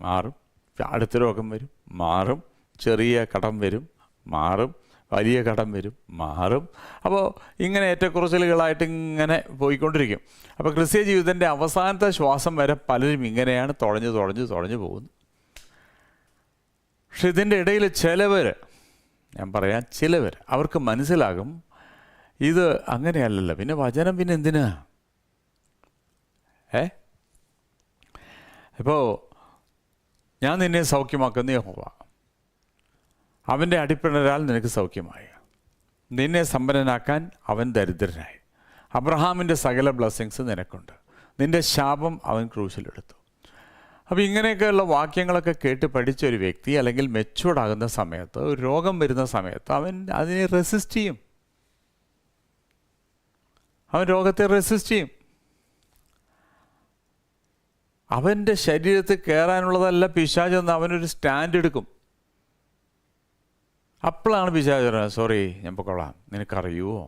മാറും, അടുത്ത രോഗം വരും മാറും, ചെറിയ കടം വരും മാറും, വലിയ കടം വരും മാറും. അപ്പോൾ ഇങ്ങനെ ഏറ്റക്കുറച്ചിലുകളായിട്ട് ഇങ്ങനെ പോയിക്കൊണ്ടിരിക്കും. അപ്പോൾ ക്രിസ്തീയ ജീവിതത്തിൻ്റെ അവസാനത്തെ ശ്വാസം വരെ പലരും ഇങ്ങനെയാണ് തുഴഞ്ഞു പോകുന്നത്. പക്ഷെ ഇതിൻ്റെ ഇടയിൽ ചിലവർ അവർക്ക് മനസ്സിലാകും ഇത് അങ്ങനെയല്ലല്ലോ, പിന്നെ വചനം പിന്നെ എന്തിനാ? ഇപ്പോൾ ഞാൻ നിന്നെ സൗഖ്യമാക്കുന്ന യഹോവ, അവൻ്റെ അടിപ്പിണരാൽ നിനക്ക് സൗഖ്യമായി, നിന്നെ സമ്പന്നനാക്കാൻ അവൻ ദരിദ്രനായി, അബ്രഹാമിൻ്റെ സകല ബ്ലെസ്സിങ്സ് നിനക്കുണ്ട്, നിൻ്റെ ശാപം അവൻ ക്രൂശിലെടുത്തു. അപ്പോൾ ഇങ്ങനെയൊക്കെയുള്ള വാക്യങ്ങളൊക്കെ കേട്ട് പഠിച്ച ഒരു വ്യക്തി, അല്ലെങ്കിൽ മെച്ചൂർഡാകുന്ന സമയത്ത്, ഒരു രോഗം വരുന്ന സമയത്ത് അവൻ അതിനെ റെസിസ്റ്റ് ചെയ്യും. അവൻ രോഗത്തെ റെസിസ്റ്റ് ചെയ്യും. അവൻ്റെ ശരീരത്തിൽ കയറാനുള്ളതല്ല പിശാചെന്ന് അവനൊരു സ്റ്റാൻഡ് എടുക്കും. അപ്പോഴാണ് പിശാച് പറയുന്നത്, സോറി ഞാൻ പൊക്കോളാം, നിനക്കറിയുമോ?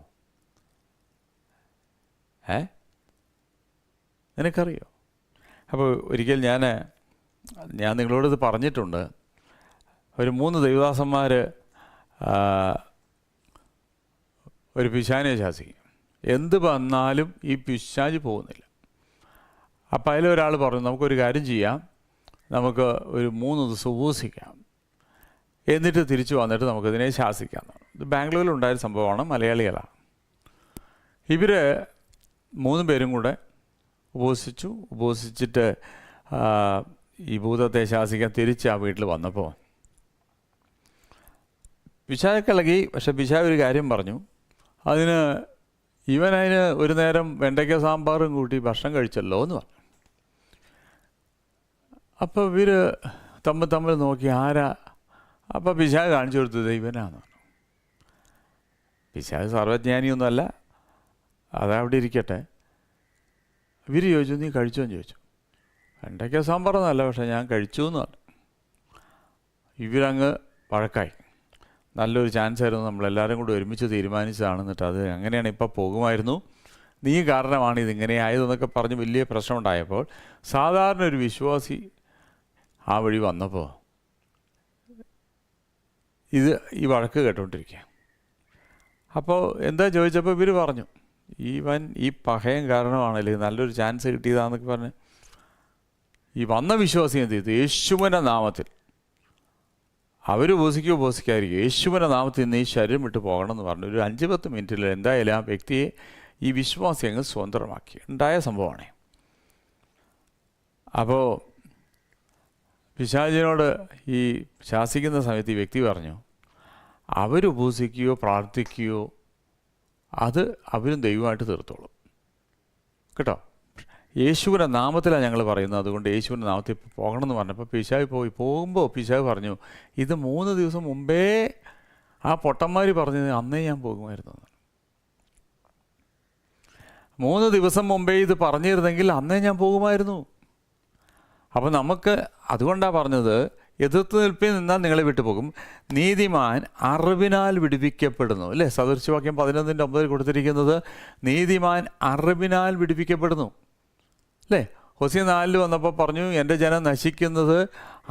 നിനക്കറിയോ? അപ്പോൾ ഒരിക്കൽ ഞാൻ നിങ്ങളോടിത് പറഞ്ഞിട്ടുണ്ട്. ഒരു 3 ദൈവദാസന്മാർ ഒരു പിശാചിനെ ശാസിക്കും. എന്ത് വന്നാലും ഈ പിശാച് പോകുന്നില്ല. അപ്പം അതിലൊരാൾ പറഞ്ഞു, നമുക്കൊരു കാര്യം ചെയ്യാം, നമുക്ക് ഒരു 3 ദിവസം ഉപവസിക്കാം, എന്നിട്ട് തിരിച്ചു വന്നിട്ട് നമുക്കിതിനെ ശാസിക്കാം. ഇത് ബാംഗ്ലൂരിലുണ്ടായ സംഭവമാണ്, മലയാളികളാണ്. ഇവർ 3 പേരും കൂടെ ഉപവസിച്ചിട്ട് ഈ ഭൂതത്തെ ശാസിക്കാൻ തിരിച്ച് ആ വീട്ടിൽ വന്നപ്പോൾ പിശാച് ഇളകി. പക്ഷെ പിശാച് ഒരു കാര്യം പറഞ്ഞു. അതിന് ഒരു നേരം വെണ്ടയ്ക്ക സാമ്പാറും കൂട്ടി ഭക്ഷണം കഴിച്ചല്ലോ എന്ന് പറഞ്ഞു. അപ്പോൾ ഇവർ തമ്മിൽ നോക്കി ആരാ. അപ്പോൾ പിശാച് കാണിച്ചു കൊടുത്തത് ഇവനാന്ന് പറഞ്ഞു. പിശാച് സർവജ്ഞാനിയൊന്നുമല്ല, അതവിടെ ഇരിക്കട്ടെ. ഇവർ ചോദിച്ചു, നീ കഴിച്ചോ എന്ന് ചോദിച്ചു. വെണ്ടയ്ക്ക സാമ്പാറൊന്നുമല്ല, പക്ഷേ ഞാൻ കഴിച്ചു എന്ന് പറഞ്ഞു. ഇവരങ്ങ് വഴക്കായി. നല്ലൊരു ചാൻസ് ആയിരുന്നു, നമ്മളെല്ലാവരും കൂടി ഒരുമിച്ച് തീരുമാനിച്ചതാണ്, എന്നിട്ട് അത് അങ്ങനെയാണ് ഇപ്പോൾ പോകുമായിരുന്നു, നീ കാരണമാണ് ഇതിങ്ങനെ ആയതെന്നൊക്കെ പറഞ്ഞ് വലിയ പ്രശ്നമുണ്ടായപ്പോൾ സാധാരണ ഒരു വിശ്വാസി ആ വഴി വന്നപ്പോൾ ഈ വഴക്ക് കേട്ടോണ്ടിരിക്കുക. അപ്പോൾ എന്താ ചോദിച്ചപ്പോൾ ഇവർ പറഞ്ഞു, ഈ പഹയം കാരണമാണല്ലേ നല്ലൊരു ചാൻസ് കിട്ടിയതാന്നൊക്കെ പറഞ്ഞ് ഈ വന്ന വിശ്വാസി എന്ത് ചെയ്തു? യേശുവിൻ്റെ നാമത്തിൽ അവർ ഉപസിക്കാതിരിക്കും, യേശുവിൻ്റെ നാമത്തിൽ നിന്ന് ഈ ശരീരം വിട്ട് പോകണമെന്ന് പറഞ്ഞു. ഒരു 5-10 മിനിറ്റിൽ എന്തായാലും ആ വ്യക്തിയെ ഈ വിശ്വാസി അങ്ങ് സ്വതന്ത്രമാക്കി. ഉണ്ടായ സംഭവമാണ്. അപ്പോൾ പിശാചിനോട് ഈ ശാസിക്കുന്ന സമയത്ത് ഈ വ്യക്തി പറഞ്ഞു, അവരുപസിക്കുകയോ പ്രാർത്ഥിക്കുകയോ അത് അവരും ദൈവമായിട്ട് തീർത്തോളും കേട്ടോ. യേശുവിൻ്റെ നാമത്തിലാണ് ഞങ്ങൾ പറയുന്നത്, അതുകൊണ്ട് യേശുവിൻ്റെ നാമത്തിൽ പോകണമെന്ന് പറഞ്ഞപ്പോൾ പിശാച് പോകുമ്പോൾ പിശാച് പറഞ്ഞു, ഇത് 3 ദിവസം മുമ്പേ ആ പൊട്ടന്മാർ പറഞ്ഞത് അന്നേ ഞാൻ പോകുമായിരുന്നു. 3 ദിവസം മുമ്പേ ഇത് പറഞ്ഞിരുന്നെങ്കിൽ അന്നേ ഞാൻ പോകുമായിരുന്നു. അപ്പോൾ നമുക്ക് അതുകൊണ്ടാണ് പറഞ്ഞത്, എതിർത്ത് നിൽപ്പിൽ നിന്നാൽ നിങ്ങളെ വിട്ടുപോകും, നീതിമാൻ അറിവിനാൽ വിടുവിക്കപ്പെടുന്നു. അല്ലേ? സദൃശവാക്യം 11:9 കൊടുത്തിരിക്കുന്നത് നീതിമാൻ അറിവിനാൽ വിടുവിക്കപ്പെടുന്നു. അല്ലേ? ഹോസിയ 4 വന്നപ്പോൾ പറഞ്ഞു, എൻ്റെ ജനം നശിക്കുന്നത്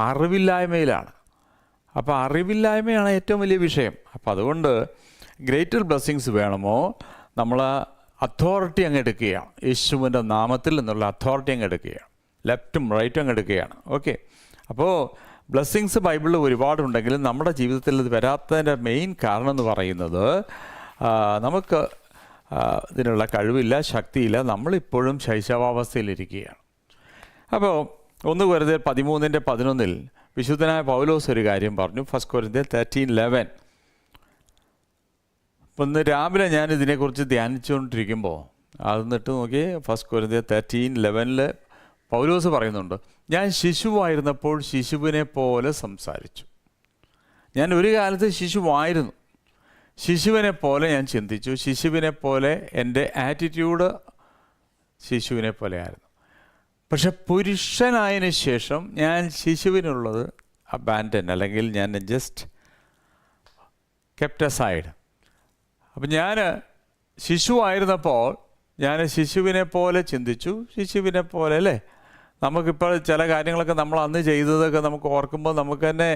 അറിവില്ലായ്മയിലാണ്. അപ്പോൾ അറിവില്ലായ്മയാണ് ഏറ്റവും വലിയ വിഷയം. അപ്പോൾ അതുകൊണ്ട് ഗ്രേറ്റർ ബ്ലെസ്സിങ്സ് വേണമോ, നമ്മൾ അതോറിറ്റി അങ്ങ് എടുക്കുകയാണ്. യേശുവിൻ്റെ നാമത്തിൽ നിന്നുള്ള അതോറിറ്റി അങ്ങ് എടുക്കുകയാണ്, ലെഫ്റ്റും റൈറ്റും അങ്ങ് എടുക്കുകയാണ്. ഓക്കെ. അപ്പോൾ ബ്ലെസ്സിങ്സ് ബൈബിളിൽ ഒരുപാടുണ്ടെങ്കിലും നമ്മുടെ ജീവിതത്തിൽ ഇത് വരാത്തതിൻ്റെ മെയിൻ കാരണം എന്ന് പറയുന്നത് നമുക്ക് ഇതിനുള്ള കഴിവില്ല, ശക്തിയില്ല, നമ്മളിപ്പോഴും ശൈശവാവസ്ഥയിലിരിക്കുകയാണ്. അപ്പോൾ 1 കൊരിന്ത്യർ 13:11 വിശുദ്ധനായ പൗലോസ് ഒരു കാര്യം പറഞ്ഞു. 1 കൊരിന്ത്യർ 13:11. അപ്പം ഇന്ന് രാവിലെ ഞാൻ ഇതിനെക്കുറിച്ച് ധ്യാനിച്ചുകൊണ്ടിരിക്കുമ്പോൾ അതെന്നിട്ട് നോക്കി 1 കൊരിന്ത്യർ 13:11 പൗലോസ് പറയുന്നുണ്ട്, ഞാൻ ശിശുവായിരുന്നപ്പോൾ ശിശുവിനെ പോലെ സംസാരിച്ചു. ഞാൻ ഒരു കാലത്ത് ശിശുവായിരുന്നു, ശിശുവിനെ പോലെ ഞാൻ ചിന്തിച്ചു, ശിശുവിനെ പോലെ എൻ്റെ ആറ്റിറ്റ്യൂഡ് ശിശുവിനെ പോലെ ആയിരുന്നു. പക്ഷെ പുരുഷനായതിനു ശേഷം ഞാൻ ശിശുവിനുള്ളത് അബാൻഡൻ, അല്ലെങ്കിൽ ഞാൻ ജസ്റ്റ് കെപ്റ്റ് അസൈഡ്. അപ്പം ഞാൻ ശിശുവായിരുന്നപ്പോൾ ഞാൻ ശിശുവിനെ പോലെ ചിന്തിച്ചു, ശിശുവിനെ പോലെ. അല്ലേ? നമുക്കിപ്പോൾ ചില കാര്യങ്ങളൊക്കെ നമ്മൾ അന്ന് ചെയ്തതൊക്കെ നമുക്ക് ഓർക്കുമ്പോൾ നമുക്ക് തന്നെ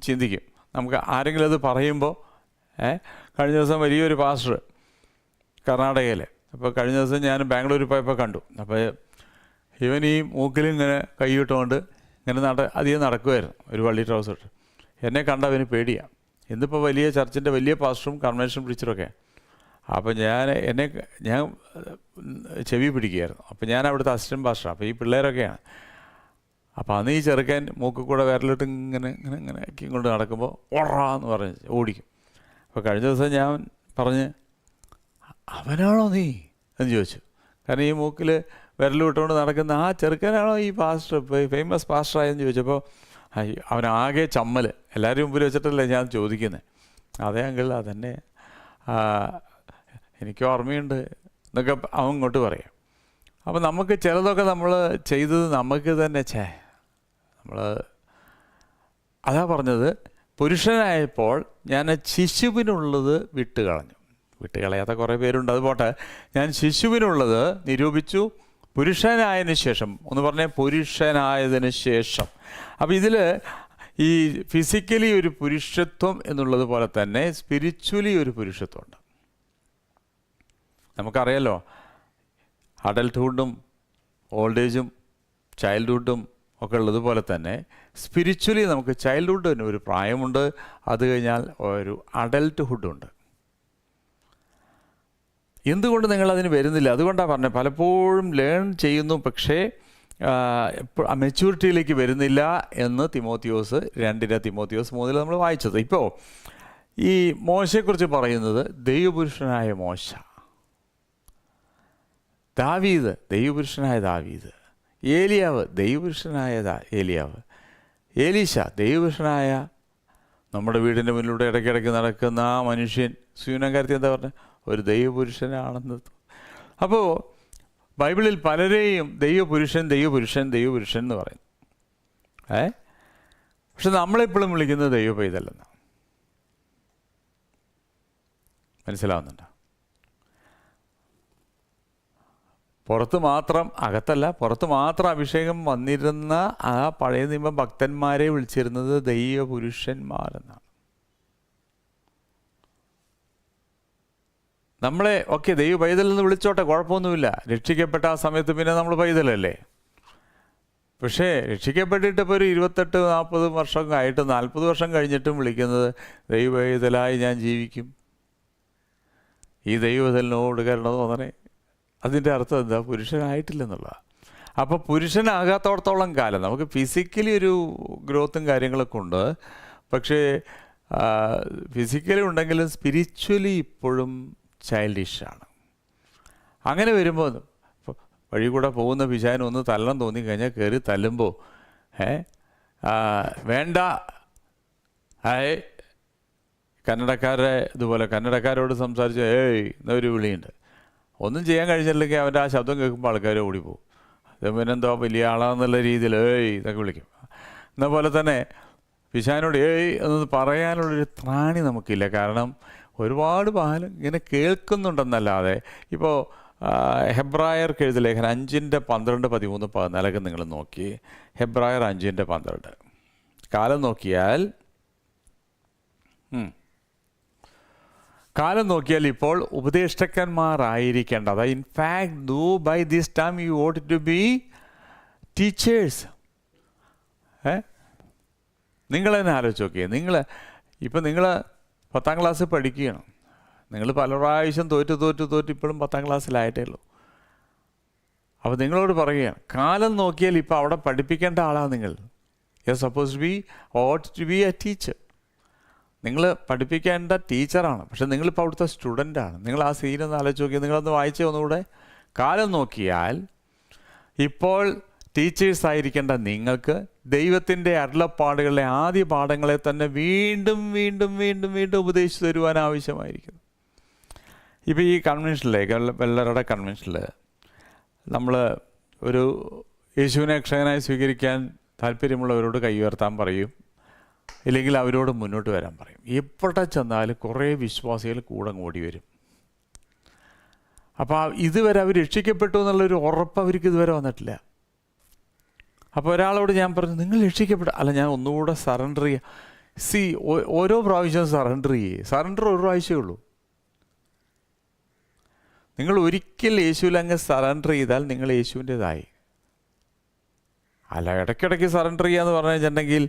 ചിന്തിക്കും. നമുക്ക് ആരെങ്കിലും അത് പറയുമ്പോൾ കഴിഞ്ഞ ദിവസം വലിയൊരു പാസ്റ്റർ കർണാടകയിൽ, അപ്പോൾ കഴിഞ്ഞ ദിവസം ഞാൻ ബാംഗ്ലൂരിൽ പോയപ്പോൾ കണ്ടു. അപ്പോൾ ഇവൻ ഈ മൂക്കിൽ ഇങ്ങനെ കൈയിട്ടുകൊണ്ട് ഇങ്ങനെ അധികം നടക്കുമായിരുന്നു, ഒരു വള്ളി ട്രൗസർ ഇട്ട്. എന്നെ കണ്ടവന് പേടിയാണ്. ഇന്നിപ്പോൾ വലിയ ചർച്ചിൻ്റെ വലിയ പാസ്റ്ററും കൺവെൻഷൻ പ്രീച്ചറൊക്കെ. അപ്പോൾ ഞാൻ ചെവി പിടിക്കുകയായിരുന്നു. അപ്പോൾ ഞാൻ അവിടുത്തെ അസിസ്റ്റൻറ്റ് പാസ്റ്റർ. അപ്പോൾ ഈ പിള്ളേരൊക്കെയാണ്. അപ്പോൾ അന്ന് ഈ ചെറുക്കൻ മൂക്കിൽ കൂടെ വിരലിട്ട് ഇങ്ങനെ ഇങ്ങനെ ഇങ്ങനെ കൊണ്ട് നടക്കുമ്പോൾ ഓടാന്ന് പറഞ്ഞ് ഓടിക്കും. അപ്പോൾ കഴിഞ്ഞ ദിവസം ഞാൻ പറഞ്ഞ്, അവനാണോ നീ എന്ന് ചോദിച്ചു. കാരണം ഈ മൂക്കിൽ വിരൽ വിട്ടുകൊണ്ട് നടക്കുന്ന ആ ചെറുക്കനാണോ ഈ പാസ്റ്റർ, ഫേമസ് പാസ്റ്ററായെന്ന് ചോദിച്ചപ്പോൾ അവനാകെ ചമ്മൽ. എല്ലാവരും മുമ്പിൽ വെച്ചിട്ടല്ലേ ഞാൻ ചോദിക്കുന്നത്. അതേ അങ്കിൾ അതന്നെ, എനിക്ക് ഓർമ്മയുണ്ട് എന്നൊക്കെ അവൻ ഇങ്ങോട്ട് പറയാം. അപ്പോൾ നമുക്ക് ചിലതൊക്കെ നമ്മൾ ചെയ്തത് നമുക്ക് തന്നെ നമ്മൾ അതാ പറഞ്ഞത്, പുരുഷനായപ്പോൾ ഞാൻ ശിശുവിനുള്ളത് വിട്ടുകളയാത്ത കുറേ പേരുണ്ട്, അത് പോട്ടെ. ഞാൻ ശിശുവിനുള്ളത് നിരൂപിച്ചു, പുരുഷനായതിനു ശേഷം ഒന്ന് പറഞ്ഞേ, പുരുഷനായതിനു ശേഷം. അപ്പോൾ ഇതിൽ ഈ ഫിസിക്കലി ഒരു പുരുഷത്വം എന്നുള്ളത് പോലെ തന്നെ സ്പിരിച്വലി ഒരു പുരുഷത്വമുണ്ട്. നമുക്കറിയാലോ, അഡൽട്ട്ഹുഡും ഓൾഡ് ഏജും ചൈൽഡ്ഹുഡും ഒക്കെ ഉള്ളതുപോലെ തന്നെ സ്പിരിച്വലി നമുക്ക് ചൈൽഡ്ഹുഡിന് ഒരു പ്രായമുണ്ട്, അത് കഴിഞ്ഞാൽ ഒരു അഡൽട്ട്ഹുഡുണ്ട്. എന്തുകൊണ്ട് നിങ്ങളതിന് വരുന്നില്ല? അതുകൊണ്ടാണ് പറഞ്ഞത്, പലപ്പോഴും ലേൺ ചെയ്യുന്നു, പക്ഷേ മെച്യൂരിറ്റിയിലേക്ക് വരുന്നില്ല എന്ന് തിമോത്തിയോസ് 2 തിമോത്തിയോസ് 3 നമ്മൾ വായിച്ചത്. ഇപ്പോൾ ഈ മോശയെക്കുറിച്ച് പറയുന്നത് ദൈവപുരുഷനായ മോശ, ദാവീദ് ദൈവപുരുഷനായ ദാവീദ്, ഏലിയാവ് ദൈവപുരുഷനായ ഏലിയാവ്, ഏലീശ ദൈവപുരുഷനായ നമ്മുടെ വീടിൻ്റെ മുന്നിലൂടെ ഇടയ്ക്കിടയ്ക്ക് നടക്കുന്ന ആ മനുഷ്യൻ സൂനകാരത്തി എന്താ പറഞ്ഞത്, ഒരു ദൈവപുരുഷനാണെന്ന്. അപ്പോൾ ബൈബിളിൽ പലരെയും ദൈവപുരുഷൻ ദൈവപുരുഷൻ ദൈവപുരുഷൻ എന്ന് പറയും. പക്ഷെ നമ്മളെപ്പോഴും വിളിക്കുന്നത് ദൈവ പൈതലെന്നാണ്. മനസ്സിലാവുന്നുണ്ടോ? പുറത്ത് മാത്രം, അകത്തല്ല, പുറത്ത് മാത്രം അഭിഷേകം വന്നിരുന്ന ആ പഴയ നിയമ ഭക്തന്മാരെ വിളിച്ചിരുന്നത് ദൈവപുരുഷന്മാരെന്നാണ്. നമ്മളെ ഓക്കെ ദൈവ പൈതൽ എന്ന് വിളിച്ചോട്ടെ, കുഴപ്പമൊന്നുമില്ല. രക്ഷിക്കപ്പെട്ട ആ സമയത്ത് പിന്നെ നമ്മൾ പൈതലല്ലേ. പക്ഷേ രക്ഷിക്കപ്പെട്ടിട്ട് ഇപ്പോൾ ഒരു 28-40 വർഷം ആയിട്ട് 40 വർഷം കഴിഞ്ഞിട്ടും വിളിക്കുന്നത് ദൈവ പൈതലായി ഞാൻ ജീവിക്കും, ഈ ദൈവപൈതലിനോട് കരുണ തോന്നണേ. അതിൻ്റെ അർത്ഥം എന്താ? പുരുഷനായിട്ടില്ലെന്നുള്ളതാണ്. അപ്പോൾ പുരുഷനാകാത്തോടത്തോളം കാലം നമുക്ക് ഫിസിക്കലി ഒരു ഗ്രോത്തും കാര്യങ്ങളൊക്കെ ഉണ്ട്, പക്ഷേ ഫിസിക്കലി ഉണ്ടെങ്കിലും സ്പിരിച്വലി ഇപ്പോഴും ചൈൽഡിഷാണ്. അങ്ങനെ വരുമ്പോൾ വഴി കൂടെ പോകുന്ന പിശാചിനൊന്ന് തല്ലണം തോന്നിക്കഴിഞ്ഞാൽ കയറി തല്ലുമ്പോൾ വേണ്ട, കന്നഡക്കാരെ ഇതുപോലെ കന്നഡക്കാരോട് സംസാരിച്ച് എന്നൊരു വിളിയുണ്ട്. ഒന്നും ചെയ്യാൻ കഴിഞ്ഞില്ലെങ്കിൽ അവൻ്റെ ആ ശബ്ദം കേൾക്കുമ്പോൾ ആൾക്കാർ ഓടിപ്പോവും. അത് പിന്നെന്തോ വലിയ ആളാന്നുള്ള രീതിയിൽ ഇതൊക്കെ വിളിക്കും. എന്ന പോലെ തന്നെ പിശാചിനോട് എന്ന് പറയാനുള്ളൊരു ത്രാണി നമുക്കില്ല. കാരണം ഒരുപാട് ബാലം ഇങ്ങനെ കേൾക്കുന്നുണ്ടെന്നല്ലാതെ. ഇപ്പോൾ ഹെബ്രായർക്ക് എഴുതിയ ലേഖനം 5:12-13-14 നിങ്ങൾ നോക്കി. ഹെബ്രായർ 5:12 കാലം നോക്കിയാൽ ഇപ്പോൾ ഉപദേഷ്ടന്മാരായിരിക്കേണ്ടത്. In fact though by this time you want to be teachers. നിങ്ങളെന്നെ ആലോചിച്ച് നോക്കിയേ. നിങ്ങൾ 10ാം ക്ലാസ് പഠിക്കുകയാണ്. നിങ്ങൾ പല പ്രാവശ്യം തോറ്റ് ഇപ്പോഴും 10ാം ക്ലാസ്സിലായിട്ടേ ഉള്ളൂ. അപ്പോൾ നിങ്ങളോട് പറയുകയാണ്, കാലം നോക്കിയാൽ ഇപ്പോൾ അവിടെ പഠിപ്പിക്കേണ്ട ആളാണ് നിങ്ങൾ. You are suppose to be a teacher. നിങ്ങൾ പഠിപ്പിക്കേണ്ട ടീച്ചറാണ്, പക്ഷെ നിങ്ങളിപ്പോൾ അവിടുത്തെ സ്റ്റുഡൻ്റാണ്. നിങ്ങൾ ആ സീനൊന്ന് ആലോചിച്ച് നോക്കിയാൽ, നിങ്ങളൊന്ന് വായിച്ചേ ഒന്നുകൂടെ. കാലം നോക്കിയാൽ ഇപ്പോൾ ടീച്ചേഴ്സ് ആയിരിക്കേണ്ട നിങ്ങൾക്ക് ദൈവത്തിൻ്റെ അരുളപ്പാടുകളിലെ ആദ്യ പാഠങ്ങളെ തന്നെ വീണ്ടും വീണ്ടും വീണ്ടും വീണ്ടും ഉപദേശിച്ചു തരുവാൻ ആവശ്യമായിരിക്കുന്നു. ഇപ്പോൾ ഈ കൺവെൻഷനിലെ വെള്ളരുടെ കൺവെൻഷനിൽ നമ്മൾ ഒരു യേശുവിനെ രക്ഷകനായി സ്വീകരിക്കാൻ താല്പര്യമുള്ളവരോട് കൈ ഉയർത്താൻ പറയും, ഇല്ലെങ്കിൽ അവരോട് മുന്നോട്ട് വരാൻ പറയും. എവിടെ ചെന്നാലും കുറേ വിശ്വാസികൾ കൂടെ ഓടി വരും. അപ്പോൾ ഇതുവരെ അവർ രക്ഷിക്കപ്പെട്ടു എന്നുള്ളൊരു ഉറപ്പ് അവർക്ക് ഇതുവരെ വന്നിട്ടില്ല. അപ്പോൾ ഒരാളോട് ഞാൻ പറഞ്ഞു, നിങ്ങൾ രക്ഷിക്കപ്പെട്ട അല്ല, ഞാൻ ഒന്നുകൂടെ സറണ്ടർ ചെയ്യുക. ഓരോ പ്രാവശ്യവും സറണ്ടർ സറണ്ടർ ഒരു പ്രാവശ്യമേ ഉള്ളൂ. നിങ്ങൾ ഒരിക്കൽ യേശുവിലങ്ങ് സറണ്ടർ ചെയ്താൽ നിങ്ങൾ യേശുവിൻ്റെതായി. അല്ല, ഇടയ്ക്കിടയ്ക്ക് സറണ്ടർ ചെയ്യാന്ന് പറഞ്ഞു വെച്ചിട്ടുണ്ടെങ്കിൽ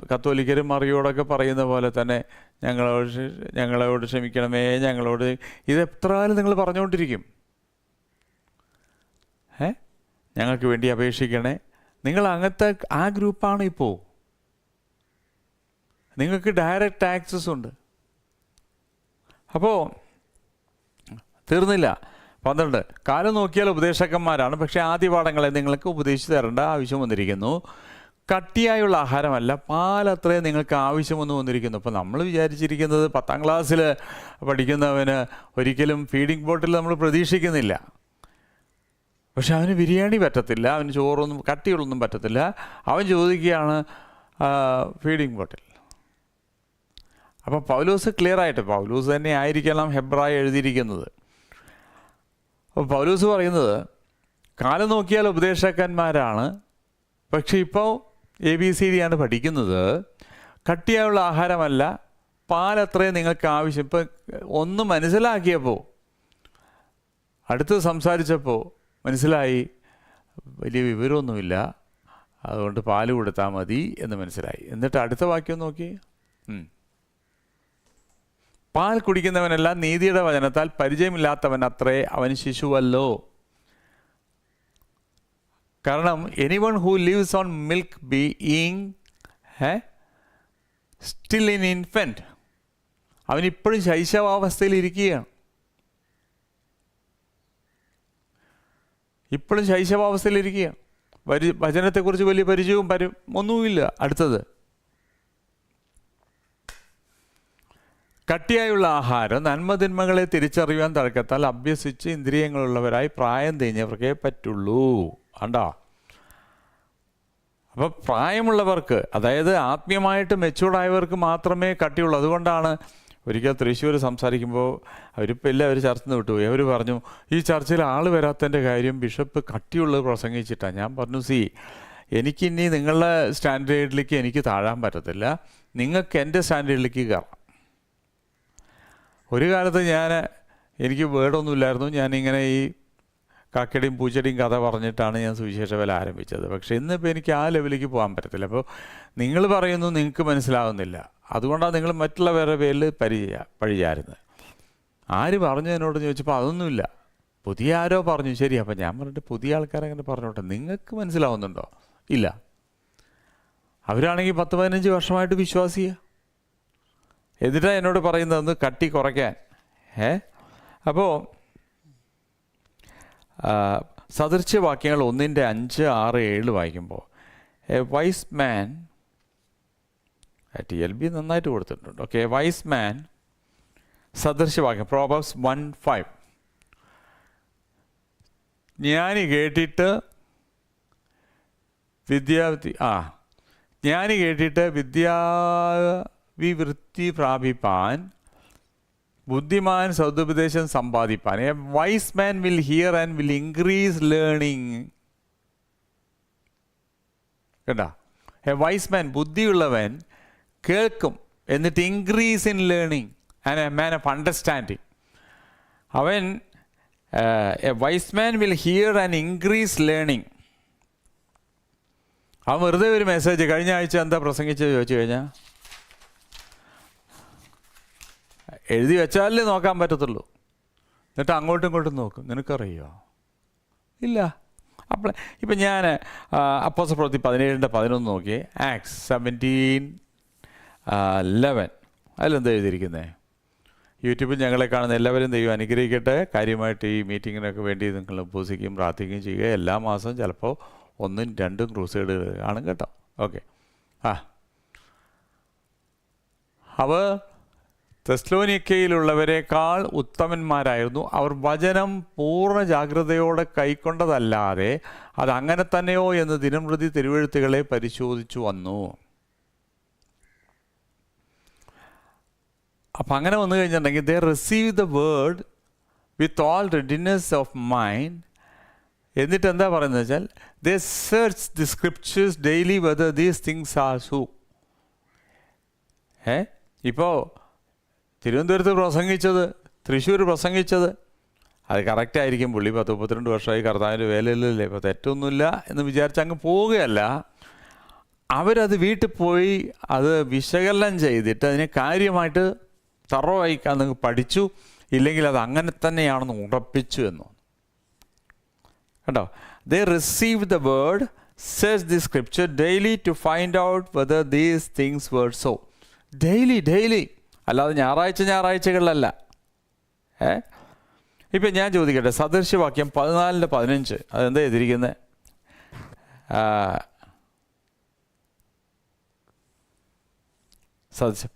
കത്തോലിക്കരും മറിയോടൊക്കെ പറയുന്ന പോലെ തന്നെ ഞങ്ങളോട് ക്ഷമിക്കണമേ, ഇത് എത്ര കാലം നിങ്ങൾ പറഞ്ഞുകൊണ്ടിരിക്കും. ഞങ്ങൾക്ക് വേണ്ടി അപേക്ഷിക്കണേ. നിങ്ങൾ അങ്ങനത്തെ ആ ഗ്രൂപ്പാണ് ഇപ്പോൾ. നിങ്ങൾക്ക് ഡയറക്റ്റ് ആക്സസ് ഉണ്ട്. അപ്പോൾ തീർന്നില്ല. 12 കാലം നോക്കിയാൽ ഉപദേശകന്മാരാണ്, പക്ഷേ ആദ്യ പാഠങ്ങളെ നിങ്ങൾക്ക് ഉപദേശിച്ചു തരേണ്ട ആവശ്യം വന്നിരിക്കുന്നു. കട്ടിയായുള്ള ആഹാരമല്ല, പാലത്രേ നിങ്ങൾക്ക് ആവശ്യമൊന്നും വന്നിരിക്കുന്നു. അപ്പോൾ നമ്മൾ വിചാരിച്ചിരിക്കുന്നത് 10ാം ക്ലാസ്സിൽ പഠിക്കുന്നവന് ഒരിക്കലും ഫീഡിംഗ് ബോട്ടിൽ നമ്മൾ പ്രതീക്ഷിക്കുന്നില്ല. പക്ഷെ അവന് ബിരിയാണി പറ്റത്തില്ല, അവന് ചോറൊന്നും കട്ടിയുള്ളൊന്നും പറ്റത്തില്ല. അവൻ ചോദിക്കുകയാണ് ഫീഡിംഗ് ബോട്ടിൽ. അപ്പോൾ പൗലോസ് ക്ലിയറായിട്ട്, പൗലോസ് തന്നെ ആയിരിക്കണം ഹെബ്രായ എഴുതിയിരിക്കുന്നത്. അപ്പോൾ പൗലോസ് പറയുന്നത് കാലം നോക്കിയാൽ ഉപദേശകന്മാരാണ്, പക്ഷെ ഇപ്പോൾ ABCD ആണ് പഠിക്കുന്നത്. കട്ടിയായുള്ള ആഹാരമല്ല, പാലത്രയും നിങ്ങൾക്ക് ആവശ്യം. ഇപ്പം ഒന്ന് മനസ്സിലാക്കിയപ്പോൾ, അടുത്ത് സംസാരിച്ചപ്പോൾ മനസ്സിലായി വലിയ വിവരമൊന്നുമില്ല, അതുകൊണ്ട് പാല് കൊടുത്താൽ മതി എന്ന് മനസ്സിലായി. എന്നിട്ട് അടുത്ത വാക്യം നോക്കി. പാൽ കുടിക്കുന്നവനല്ല, നീതിയുടെ വചനത്താൽ പരിചയമില്ലാത്തവൻ അത്രേ അവൻ ശിശുവല്ലോ. കാരണം anyone who lives on milk being still in infant, അവനിപ്പോഴും ശൈശവാവസ്ഥയിൽ ഇരിക്കുകയാണ്. ഇപ്പോഴും ശൈശവാവസ്ഥയിലിരിക്കുകയാണ്. വചനത്തെക്കുറിച്ച് വലിയ പരിചയവും ഒന്നുമില്ല. അടുത്തത്, കട്ടിയായുള്ള ആഹാരം നന്മതിന്മകളെ തിരിച്ചറിയാൻ തർക്കത്താൽ അഭ്യസിച്ച് ഇന്ദ്രിയങ്ങളുള്ളവരായി പ്രായം തിരിഞ്ഞവർക്കേ പറ്റുള്ളൂ. ആണ്ടാ, അപ്പം പ്രായമുള്ളവർക്ക്, അതായത് ആത്മീയമായിട്ട് മെച്ചൂർഡായവർക്ക് മാത്രമേ കട്ടിയുള്ളൂ. അതുകൊണ്ടാണ് ഒരിക്കൽ തൃശ്ശൂർ സംസാരിക്കുമ്പോൾ അവരിപ്പോൾ എല്ലാവരും ചർച്ച നിന്ന് വിട്ടുപോയി. അവർ പറഞ്ഞു, ഈ ചർച്ചയിൽ ആൾ വരാത്തതിൻ്റെ കാര്യം ബിഷപ്പ് കട്ടിയുള്ളത് പ്രസംഗിച്ചിട്ടാണ്. ഞാൻ പറഞ്ഞു, എനിക്കിനി നിങ്ങളുടെ സ്റ്റാൻഡേർഡിലേക്ക് എനിക്ക് താഴാൻ പറ്റത്തില്ല, നിങ്ങൾക്ക് എൻ്റെ സ്റ്റാൻഡേർഡിലേക്ക് കയറാം. ഒരു കാലത്ത് എനിക്ക് വേർഡൊന്നുമില്ലായിരുന്നു. ഞാനിങ്ങനെ ഈ കാക്കയുടെയും പൂച്ചയുടെയും കഥ പറഞ്ഞിട്ടാണ് ഞാൻ സുവിശേഷ വേല ആരംഭിച്ചത്. പക്ഷേ ഇന്നിപ്പോൾ എനിക്ക് ആ ലെവലിലേക്ക് പോകാൻ പറ്റത്തില്ല. അപ്പോൾ നിങ്ങൾ പറയുന്നു നിങ്ങൾക്ക് മനസ്സിലാവുന്നില്ല, അതുകൊണ്ടാണ് നിങ്ങൾ മറ്റുള്ളവരുടെ പേരിൽ പഴിചാരുന്നത്. ആര് പറഞ്ഞു എന്നോട് ചോദിച്ചപ്പോൾ അതൊന്നുമില്ല, പുതിയ ആരോ പറഞ്ഞു. ശരി, അപ്പം ഞാൻ പറഞ്ഞിട്ട് പുതിയ ആൾക്കാരങ്ങനെ പറഞ്ഞോട്ടെ, നിങ്ങൾക്ക് മനസ്സിലാവുന്നുണ്ടോ? ഇല്ല. അവരാണെങ്കിൽ 10-15 വർഷമായിട്ട് വിശ്വാസിയാണ്. എന്നിട്ടാണ് എന്നോട് പറയുന്നതെന്ന് കട്ടി കുറയ്ക്കാൻ. അപ്പോൾ സദൃശ്യവാക്യങ്ങൾ 1:5-6-7 വായിക്കുമ്പോൾ എ വൈസ് മാൻ, TLB നന്നായിട്ട് കൊടുത്തിട്ടുണ്ട്. ഓക്കെ, വൈസ് മാൻ, സദൃശ്യവാക്യം പ്രോവർബ്സ് 1:5. ജ്ഞാനി കേട്ടിട്ട് വിദ്യാവിവൃത്തി പ്രാപിപ്പാൻ, ബുദ്ധിമാൻ സദുപദേശം സമ്പാദിപ്പാൻ. A wise man will hear and will increase learning. കേട്ടാ, എ വൈസ് മാൻ, ബുദ്ധിയുള്ളവൻ കേൾക്കും, എന്നിട്ട് increase in learning and a man of understanding. അവൻ a wise man will hear and increase learning. അവൻ വെറുതെ ഒരു മെസ്സേജ്, കഴിഞ്ഞ ആഴ്ച എന്താ പ്രസംഗിച്ചത് ചോദിച്ചു കഴിഞ്ഞാൽ എഴുതി വെച്ചാലേ നോക്കാൻ പറ്റത്തുള്ളൂ. എന്നിട്ട് അങ്ങോട്ടും ഇങ്ങോട്ടും നോക്കും. നിനക്കറിയോ? ഇല്ല. അപ്പോൾ ഇപ്പം ഞാൻ അപ്പോസ്തല പ്രവൃത്തി 17:11 നോക്കിയേ. ആക്ട്സ് 17:11 അതിലെന്താ എഴുതിയിരിക്കുന്നത്? യൂട്യൂബിൽ ഞങ്ങളെ കാണുന്ന എല്ലാവരും ദൈവം അനുഗ്രഹിക്കട്ടെ. കാര്യമായിട്ട് ഈ മീറ്റിങ്ങിനൊക്കെ വേണ്ടി നിങ്ങൾ ഉപസിക്കുകയും പ്രാർത്ഥിക്കുകയും ചെയ്യുക. എല്ലാ മാസവും ചിലപ്പോൾ 1-2 ക്രൂസൈഡ് കാണും കേട്ടോ. ഓക്കെ. അവർ തെസ്സലോനിക്കയിലുള്ളവരെക്കാൾ ഉത്തമന്മാരായിരുന്നു. അവർ വചനം പൂർണ്ണ ജാഗ്രതയോടെ കൈക്കൊണ്ടതല്ലാതെ അതങ്ങനെ തന്നെയോ എന്ന് ദിനംപ്രതി തിരുവെഴുത്തുകളെ പരിശോധിച്ചു വന്നു. അപ്പം അങ്ങനെ വന്നു കഴിഞ്ഞിട്ടുണ്ടെങ്കിൽ they receive the word with all readiness of mind. എന്നിട്ട് എന്താ പറയുന്നത് വെച്ചാൽ they search the scriptures daily whether these things are so. ഇപ്പോൾ തിരുവനന്തപുരത്ത് പ്രസംഗിച്ചത്, തൃശ്ശൂർ പ്രസംഗിച്ചത് അത് കറക്റ്റായിരിക്കും. പുള്ളി 10-32 വർഷമായി കർത്താവിൻ്റെ വേലയിലല്ലേ, ഇപ്പോൾ തെറ്റൊന്നുമില്ല എന്ന് വിചാരിച്ച് അങ്ങ് പോവുകയല്ല. അവരത് വീട്ടിൽ പോയി അത് വിശകലനം ചെയ്തിട്ട് അതിനെ കാര്യമായിട്ട് തറവായി നിങ്ങൾ പഠിച്ചു, ഇല്ലെങ്കിൽ അത് അങ്ങനെ തന്നെയാണെന്ന് ഉറപ്പിച്ചു എന്നോ കേട്ടോ. They receive the word, search the scripture daily to find out whether these things were so. Daily, അല്ലാതെ ഞായറാഴ്ചകളിലല്ല. ഇപ്പം ഞാൻ ചോദിക്കട്ടെ, സദൃശ്യവാക്യം 14:15 അതെന്താ എഴുതിയിരിക്കുന്നത്?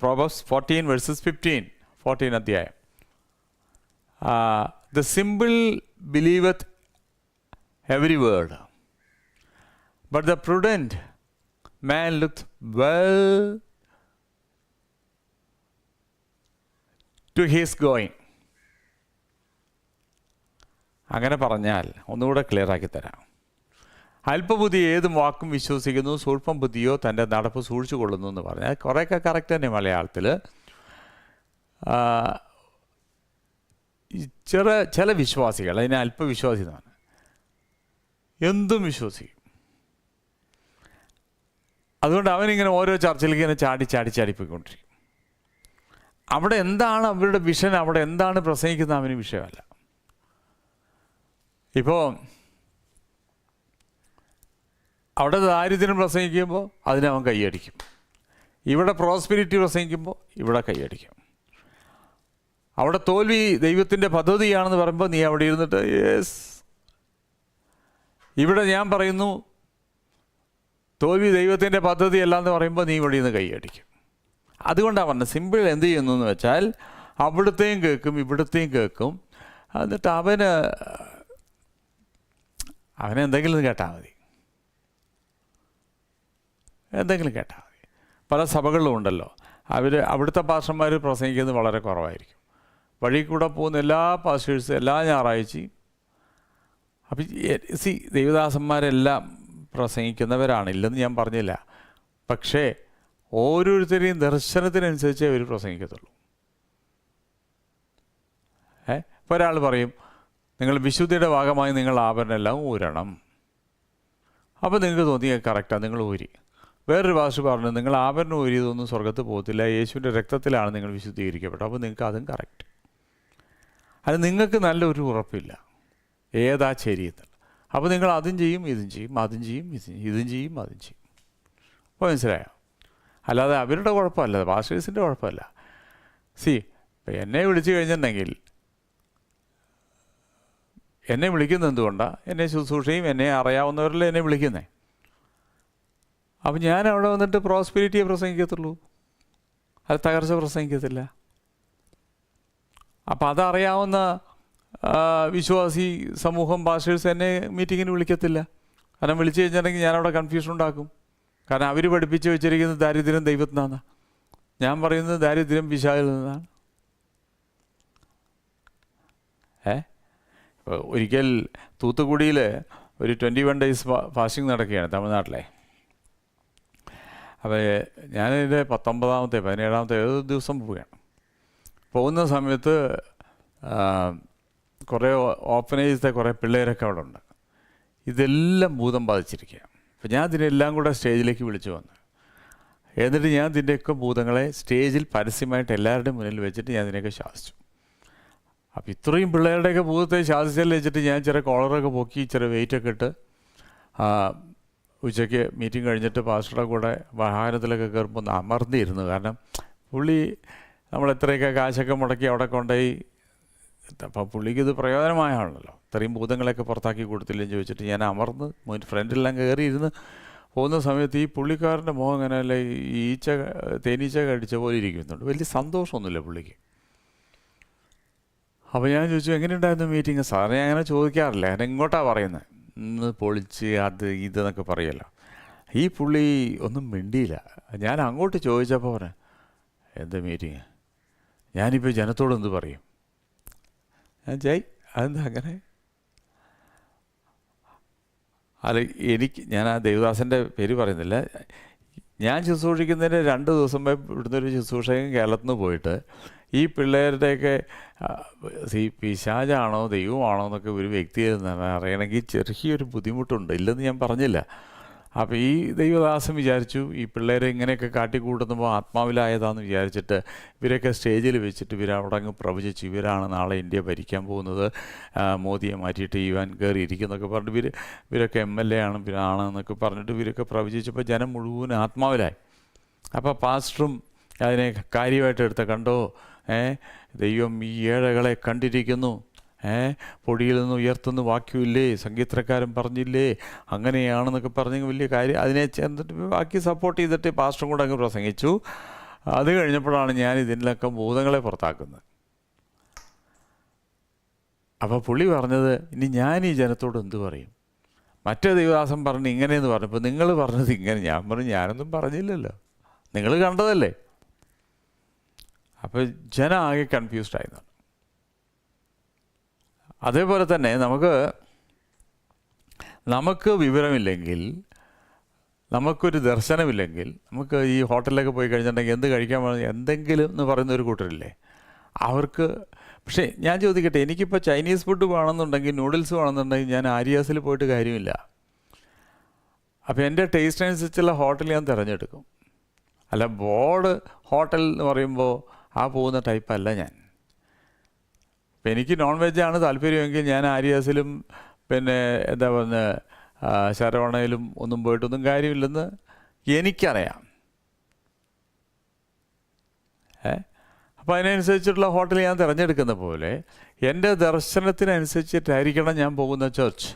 Proverbs 14:15, 14 അധ്യായം. The simple believeth every word, but the prudent man looketh well to his going. അങ്ങനെ പറഞ്ഞാൽ ഒന്നുകൂടെ ക്ലിയർ ആക്കി തരാം. അല്പബുദ്ധി ഏതും വാക്കും വിശ്വസിക്കുന്നു, സൂക്ഷ്മ ബുദ്ധിയോ തൻ്റെ നടപ്പ് സൂക്ഷിച്ചു കൊള്ളുന്നു എന്ന് പറഞ്ഞാൽ കുറേയൊക്കെ കറക്റ്റ് തന്നെ മലയാളത്തിൽ. ചില വിശ്വാസികൾ, അതിനെ അല്പവിശ്വാസി എന്നാണ്, എന്തും വിശ്വസിക്കും. അതുകൊണ്ട് അവനിങ്ങനെ ഓരോ ചർച്ചയിലേക്ക് ഇങ്ങനെ ചാടിപ്പോയിക്കൊണ്ടിരിക്കും. അവിടെ എന്താണ് അവരുടെ വിഷൻ, അവിടെ എന്താണ് പ്രസംഗിക്കുന്നത് അവന് വിഷയമല്ല. ഇപ്പോൾ അവിടെ ദാരിദ്ര്യം പ്രസംഗിക്കുമ്പോൾ അതിനവൻ കൈയടിക്കും, ഇവിടെ പ്രോസ്പെരിറ്റി പ്രസംഗിക്കുമ്പോൾ ഇവിടെ കൈയടിക്കും. അവിടെ തോൽവി ദൈവത്തിൻ്റെ പദ്ധതിയാണെന്ന് പറയുമ്പോൾ നീ അവിടെ ഇരുന്നിട്ട് യെസ്. ഇവിടെ ഞാൻ പറയുന്നു തോൽവി ദൈവത്തിൻ്റെ പദ്ധതിയല്ല എന്ന് പറയുമ്പോൾ നീ ഇവിടെ നിന്ന് കൈയടിക്കും. അതുകൊണ്ടാണ് പറഞ്ഞത്, സിമ്പിൾ എന്ത് ചെയ്യുന്നു എന്ന് വെച്ചാൽ അവിടുത്തെയും കേൾക്കും ഇവിടുത്തെയും കേൾക്കും. എന്നിട്ട് അവനെന്തെങ്കിലും കേട്ടാൽ മതി, എന്തെങ്കിലും കേട്ടാൽ മതി. പല സഭകളിലും ഉണ്ടല്ലോ, അവിടുത്തെ പാസ്റ്റർമാർ പ്രസംഗിക്കുന്നത് വളരെ കുറവായിരിക്കും. വഴി കൂടെ പോകുന്ന എല്ലാ പാസ്റ്റേഴ്സും എല്ലാ ഞായറാഴ്ചയും. അപ്പം ദൈവദാസന്മാരെല്ലാം പ്രസംഗിക്കുന്നവരാണ്, ഇല്ലെന്ന് ഞാൻ പറഞ്ഞില്ല. പക്ഷേ ഓരോരുത്തരെയും ദർശനത്തിനനുസരിച്ചേ അവർ പ്രസംഗിക്കത്തുള്ളൂ. ഇപ്പോൾ ഒരാൾ പറയും നിങ്ങൾ വിശുദ്ധിയുടെ ഭാഗമായി നിങ്ങൾ ആഭരണം എല്ലാം ഊരണം. അപ്പോൾ നിങ്ങൾക്ക് തോന്നിയ കറക്റ്റാണ്, നിങ്ങൾ ഊരി. വേറൊരു ഭാഷ പറഞ്ഞു നിങ്ങൾ ആഭരണം ഊരിയതൊന്നും സ്വർഗത്ത് പോകത്തില്ല, യേശുവിൻ്റെ രക്തത്തിലാണ് നിങ്ങൾ വിശുദ്ധീകരിക്കപ്പെട്ടത്. അപ്പോൾ നിങ്ങൾക്ക് അതും കറക്റ്റ്. അത് നിങ്ങൾക്ക് നല്ലൊരു ഉറപ്പില്ല ഏതാ ശരിയെന്ന്. അപ്പോൾ നിങ്ങൾ അതും ചെയ്യും ഇതും ചെയ്യും, അതും ചെയ്യും ഇതും ചെയ്യും അതും ചെയ്യും. അപ്പോൾ മനസ്സിലായോ? അല്ലാതെ അവരുടെ കുഴപ്പമല്ല, പാസ്റ്റേഴ്സിൻ്റെ കുഴപ്പമല്ല. ഇപ്പം എന്നെ വിളിച്ചു കഴിഞ്ഞിട്ടുണ്ടെങ്കിൽ എന്നെ വിളിക്കുന്നത് എന്തുകൊണ്ടാണ്? എന്നെ ശുശ്രൂഷയും എന്നെ അറിയാവുന്നവരല്ലേ എന്നെ വിളിക്കുന്നത്. അപ്പം ഞാൻ അവിടെ വന്നിട്ട് പ്രോസ്പെരിറ്റിയെ പ്രസംഗിക്കത്തുള്ളൂ, അത് തകർച്ച പ്രസംഗിക്കത്തില്ല. അപ്പം അതറിയാവുന്ന വിശ്വാസി സമൂഹം പാസ്റ്റേഴ്സ് എന്നെ മീറ്റിങ്ങിന് വിളിക്കത്തില്ല. കാരണം വിളിച്ചു കഴിഞ്ഞിട്ടുണ്ടെങ്കിൽ ഞാനവിടെ കൺഫ്യൂഷൻ ഉണ്ടാക്കും. കാരണം അവർ പഠിപ്പിച്ച് വെച്ചിരിക്കുന്നത് ദാരിദ്ര്യം ദൈവത്തിൽ നിന്നാണ്, ഞാൻ പറയുന്നത് ദാരിദ്ര്യം പിശാചിൽ നിന്നാണ്. ഒരിക്കൽ തൂത്തുക്കുടിയിൽ ഒരു 21 days ഫാസ്റ്റിംഗ് നടക്കുകയാണ് തമിഴ്നാട്ടിലെ. അപ്പോൾ ഞാനിതിൻ്റെ 19ാമത്തെ 17ാമത്തെ ഏതോ ദിവസം പോവുകയാണ്. പോകുന്ന സമയത്ത് കുറേ ഓപ്പനേജത്തെ കുറേ പിള്ളേരൊക്കെ അവിടെ ഉണ്ട്. ഇതെല്ലാം ഭൂതം ബാധിച്ചിരിക്കുക. അപ്പോൾ ഞാൻ ഇതിനെല്ലാം കൂടെ സ്റ്റേജിലേക്ക് വിളിച്ചു വന്നു. എന്നിട്ട് ഞാൻ ഇതിൻ്റെയൊക്കെ ഭൂതങ്ങളെ സ്റ്റേജിൽ പരസ്യമായിട്ട് എല്ലാവരുടെയും മുന്നിൽ വെച്ചിട്ട് ഞാൻ ഇതിനെയൊക്കെ ശാസിച്ചു. അപ്പോൾ ഇത്രയും പിള്ളേരുടെയൊക്കെ ഭൂതത്തെ ശാസിച്ചല്ലേ വെച്ചിട്ട് ഞാൻ ചില കോളറൊക്കെ പൊക്കി ചില വെയിറ്റൊക്കെ ഇട്ട് ഉച്ചയ്ക്ക് മീറ്റിംഗ് കഴിഞ്ഞിട്ട് പാസ്റ്ററുടെ കൂടെ വാഹനത്തിലൊക്കെ കയറുമ്പോൾ ഒന്ന് അമർന്നിരുന്നു. കാരണം പുള്ളി നമ്മൾ എത്രയൊക്കെ കാശൊക്കെ മുടക്കി അവിടെ കൊണ്ടുപോയി, അപ്പോൾ പുള്ളിക്കിത് പ്രയോജനമായാണല്ലോ. ഇത്രയും ഭൂതങ്ങളൊക്കെ പുറത്താക്കി കൊടുത്തില്ലെന്ന് ചോദിച്ചിട്ട് ഞാൻ അമർന്ന് ഫ്രണ്ടിലെല്ലാം കയറിയിരുന്ന് പോകുന്ന സമയത്ത് ഈ പുള്ളിക്കാരൻ്റെ മുഖം അങ്ങനെ അല്ല തേനീച്ച കടിച്ച പോലെ ഇരിക്കുന്നുണ്ട്. വലിയ സന്തോഷമൊന്നുമില്ല പുള്ളിക്ക്. അപ്പോൾ ഞാൻ ചോദിച്ചു എങ്ങനെയുണ്ടായിരുന്നു മീറ്റിംഗ്? സാറിനെ ഞാൻ അങ്ങനെ ചോദിക്കാറില്ല, ഞാൻ ഇങ്ങോട്ടാണ് പറയുന്നത്, ഇന്ന് പൊളിച്ച് അത് ഇതെന്നൊക്കെ പറയുമല്ലോ. ഈ പുള്ളി ഒന്നും മിണ്ടിയില്ല. ഞാൻ അങ്ങോട്ട് ചോദിച്ചപ്പോൾ പറഞ്ഞു എന്താ മീറ്റിംഗ്, ഞാനിപ്പോൾ ജനത്തോട് എന്ത് പറയും? ഞാൻ അതെന്താ അങ്ങനെ? അല്ല ഞാൻ ആ ദേവദാസൻ്റെ പേര് പറയുന്നില്ല. ഞാൻ ശുശ്രൂഷിക്കുന്നതിന് 2 ദിവസം ഇവിടുന്ന് ഒരു ശുശ്രൂഷകൻ കേരളത്തിൽ നിന്ന് പോയിട്ട് ഈ പിള്ളേരുടെയൊക്കെ പിശാചാണോ ദൈവമാണോ എന്നൊക്കെ ഒരു വ്യക്തി അറിയണമെങ്കിൽ ചെറിയൊരു ബുദ്ധിമുട്ടുണ്ട്, ഇല്ലെന്ന് ഞാൻ പറഞ്ഞില്ല. അപ്പോൾ ഈ ദൈവദാസൻ വിചാരിച്ചു ഈ പിള്ളേരെ ഇങ്ങനെയൊക്കെ കാട്ടിക്കൂട്ടുമ്പോൾ ആത്മാവിലായതാണെന്ന് വിചാരിച്ചിട്ട് ഇവരൊക്കെ സ്റ്റേജിൽ വെച്ചിട്ട് ഇവരവിടെ അങ്ങ് പ്രവചിച്ചു ഇവരാണ് നാളെ ഇന്ത്യ ഭരിക്കാൻ പോകുന്നത്, മോദിയെ മാറ്റിയിട്ട് ഇവൻ കയറിയിരിക്കുന്നൊക്കെ പറഞ്ഞിട്ട് ഇവരൊക്കെ MLA ആണെന്നൊക്കെ പറഞ്ഞിട്ട് ഇവരൊക്കെ പ്രവചിച്ചപ്പോൾ ജനം മുഴുവൻ ആത്മാവിലായി. അപ്പോൾ പാസ്റ്ററും അതിനെ കാര്യമായിട്ട് എടുത്ത കണ്ടോ, ദൈവം ഈ ഏഴകളെ കണ്ടിരിക്കുന്നു, പൊടിയിൽ നിന്ന് ഉയർത്തുന്ന വാക്യമില്ലേ, സംഗീതക്കാരൻ പറഞ്ഞില്ലേ, അങ്ങനെയാണെന്നൊക്കെ പറഞ്ഞ് വലിയ കാര്യം അതിനെ ചേർന്നിട്ട് ബാക്കി സപ്പോർട്ട് ചെയ്തിട്ട് പാസ്റ്ററും കൂടെ അങ്ങ് പ്രസംഗിച്ചു. അത് കഴിഞ്ഞപ്പോഴാണ് ഞാൻ ഇതിലൊക്കെ ഭൂതങ്ങളെ പുറത്താക്കുന്നത്. അപ്പോൾ പുള്ളി പറഞ്ഞത് ഇനി ഞാൻ ഈ ജനത്തോട് എന്ത് പറയും? മറ്റേ ദൈവദാസൻ പറഞ്ഞ് ഇങ്ങനെയെന്ന് പറഞ്ഞപ്പോൾ നിങ്ങൾ പറഞ്ഞത് ഇങ്ങനെ. ഞാൻ പറഞ്ഞു ഞാനൊന്നും പറഞ്ഞില്ലല്ലോ, നിങ്ങൾ കണ്ടതല്ലേ. അപ്പോൾ ജനം ആകെ കൺഫ്യൂസ്ഡ് ആയിരുന്നു. അതേപോലെ തന്നെ നമുക്ക് നമുക്ക് വിവരമില്ലെങ്കിൽ, നമുക്കൊരു ദർശനമില്ലെങ്കിൽ, നമുക്ക് ഈ ഹോട്ടലിലൊക്കെ പോയി കഴിഞ്ഞിട്ടുണ്ടെങ്കിൽ എന്ത് കഴിക്കാൻ എന്തെങ്കിലും എന്ന് പറയുന്ന ഒരു കൂട്ടരില്ലേ, അവർക്ക്. പക്ഷേ ഞാൻ ചോദിക്കട്ടെ, എനിക്കിപ്പോൾ ചൈനീസ് ഫുഡ് വേണമെന്നുണ്ടെങ്കിൽ, നൂഡിൽസ് വേണമെന്നുണ്ടെങ്കിൽ ഞാൻ ആര്യാസിൽ പോയിട്ട് കാര്യമില്ല. അപ്പോൾ എൻ്റെ ടേസ്റ്റ് അനുസരിച്ചുള്ള ഹോട്ടൽ ഞാൻ തിരഞ്ഞെടുക്കും. അല്ല, ബോർഡ് ഹോട്ടൽ എന്ന് പറയുമ്പോൾ ആ പോകുന്ന ടൈപ്പല്ല ഞാൻ. ഇപ്പം എനിക്ക് നോൺ വെജാണ് താല്പര്യമെങ്കിൽ ഞാൻ ആര്യാസിലും പിന്നെ എന്താ പറയുക ശരവണയിലും ഒന്നും പോയിട്ടൊന്നും കാര്യമില്ലെന്ന് എനിക്കറിയാം. അപ്പോൾ അതിനനുസരിച്ചിട്ടുള്ള ഹോട്ടൽ ഞാൻ തിരഞ്ഞെടുക്കുന്ന പോലെ എൻ്റെ ദർശനത്തിനനുസരിച്ചിട്ടായിരിക്കണം ഞാൻ പോകുന്ന ചർച്ച്.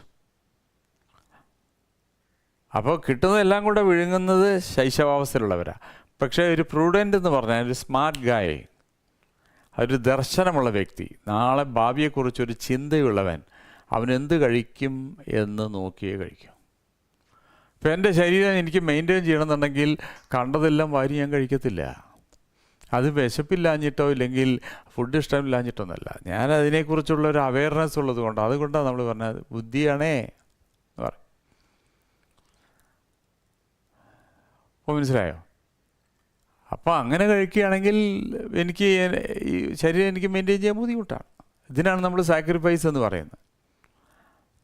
അപ്പോൾ കിട്ടുന്നതെല്ലാം കൂടെ വിഴുങ്ങുന്നത് ശൈശവാവസ്ഥയിലുള്ളവരാണ്. പക്ഷേ ഒരു പ്രൂഡൻ്റ് എന്ന് പറഞ്ഞാൽ ഒരു സ്മാർട്ട് ഗായ്, ഒരു ദർശനമുള്ള വ്യക്തി, നാളെ ഭാവിയെക്കുറിച്ചൊരു ചിന്തയുള്ളവൻ, അവനെന്ത് കഴിക്കും എന്ന് നോക്കിയേ കഴിക്കും. ഇപ്പം എൻ്റെ ശരീരം എനിക്ക് മെയിൻറ്റെയിൻ ചെയ്യണമെന്നുണ്ടെങ്കിൽ കണ്ടതെല്ലാം വാരി ഞാൻ കഴിക്കത്തില്ല. അത് വിശപ്പില്ലാഞ്ഞിട്ടോ ഇല്ലെങ്കിൽ ഫുഡ് ഇഷ്ടമില്ലാഞ്ഞിട്ടൊന്നുമല്ല, ഞാൻ അതിനെക്കുറിച്ചുള്ള ഒരു അവയർനെസ് ഉള്ളത് കൊണ്ട്. അതുകൊണ്ടാണ് നമ്മൾ പറഞ്ഞത് ബുദ്ധിയാണേ എന്ന് പറയും. അപ്പോൾ മനസ്സിലായോ? അപ്പോൾ അങ്ങനെ കഴിക്കുകയാണെങ്കിൽ എനിക്ക് ഈ ശരീരം എനിക്ക് മെയിൻറ്റെയിൻ ചെയ്യാൻ ബുദ്ധിമുട്ടാണ്. ഇതിനാണ് നമ്മൾ സാക്രിഫൈസ് എന്ന് പറയുന്നത്.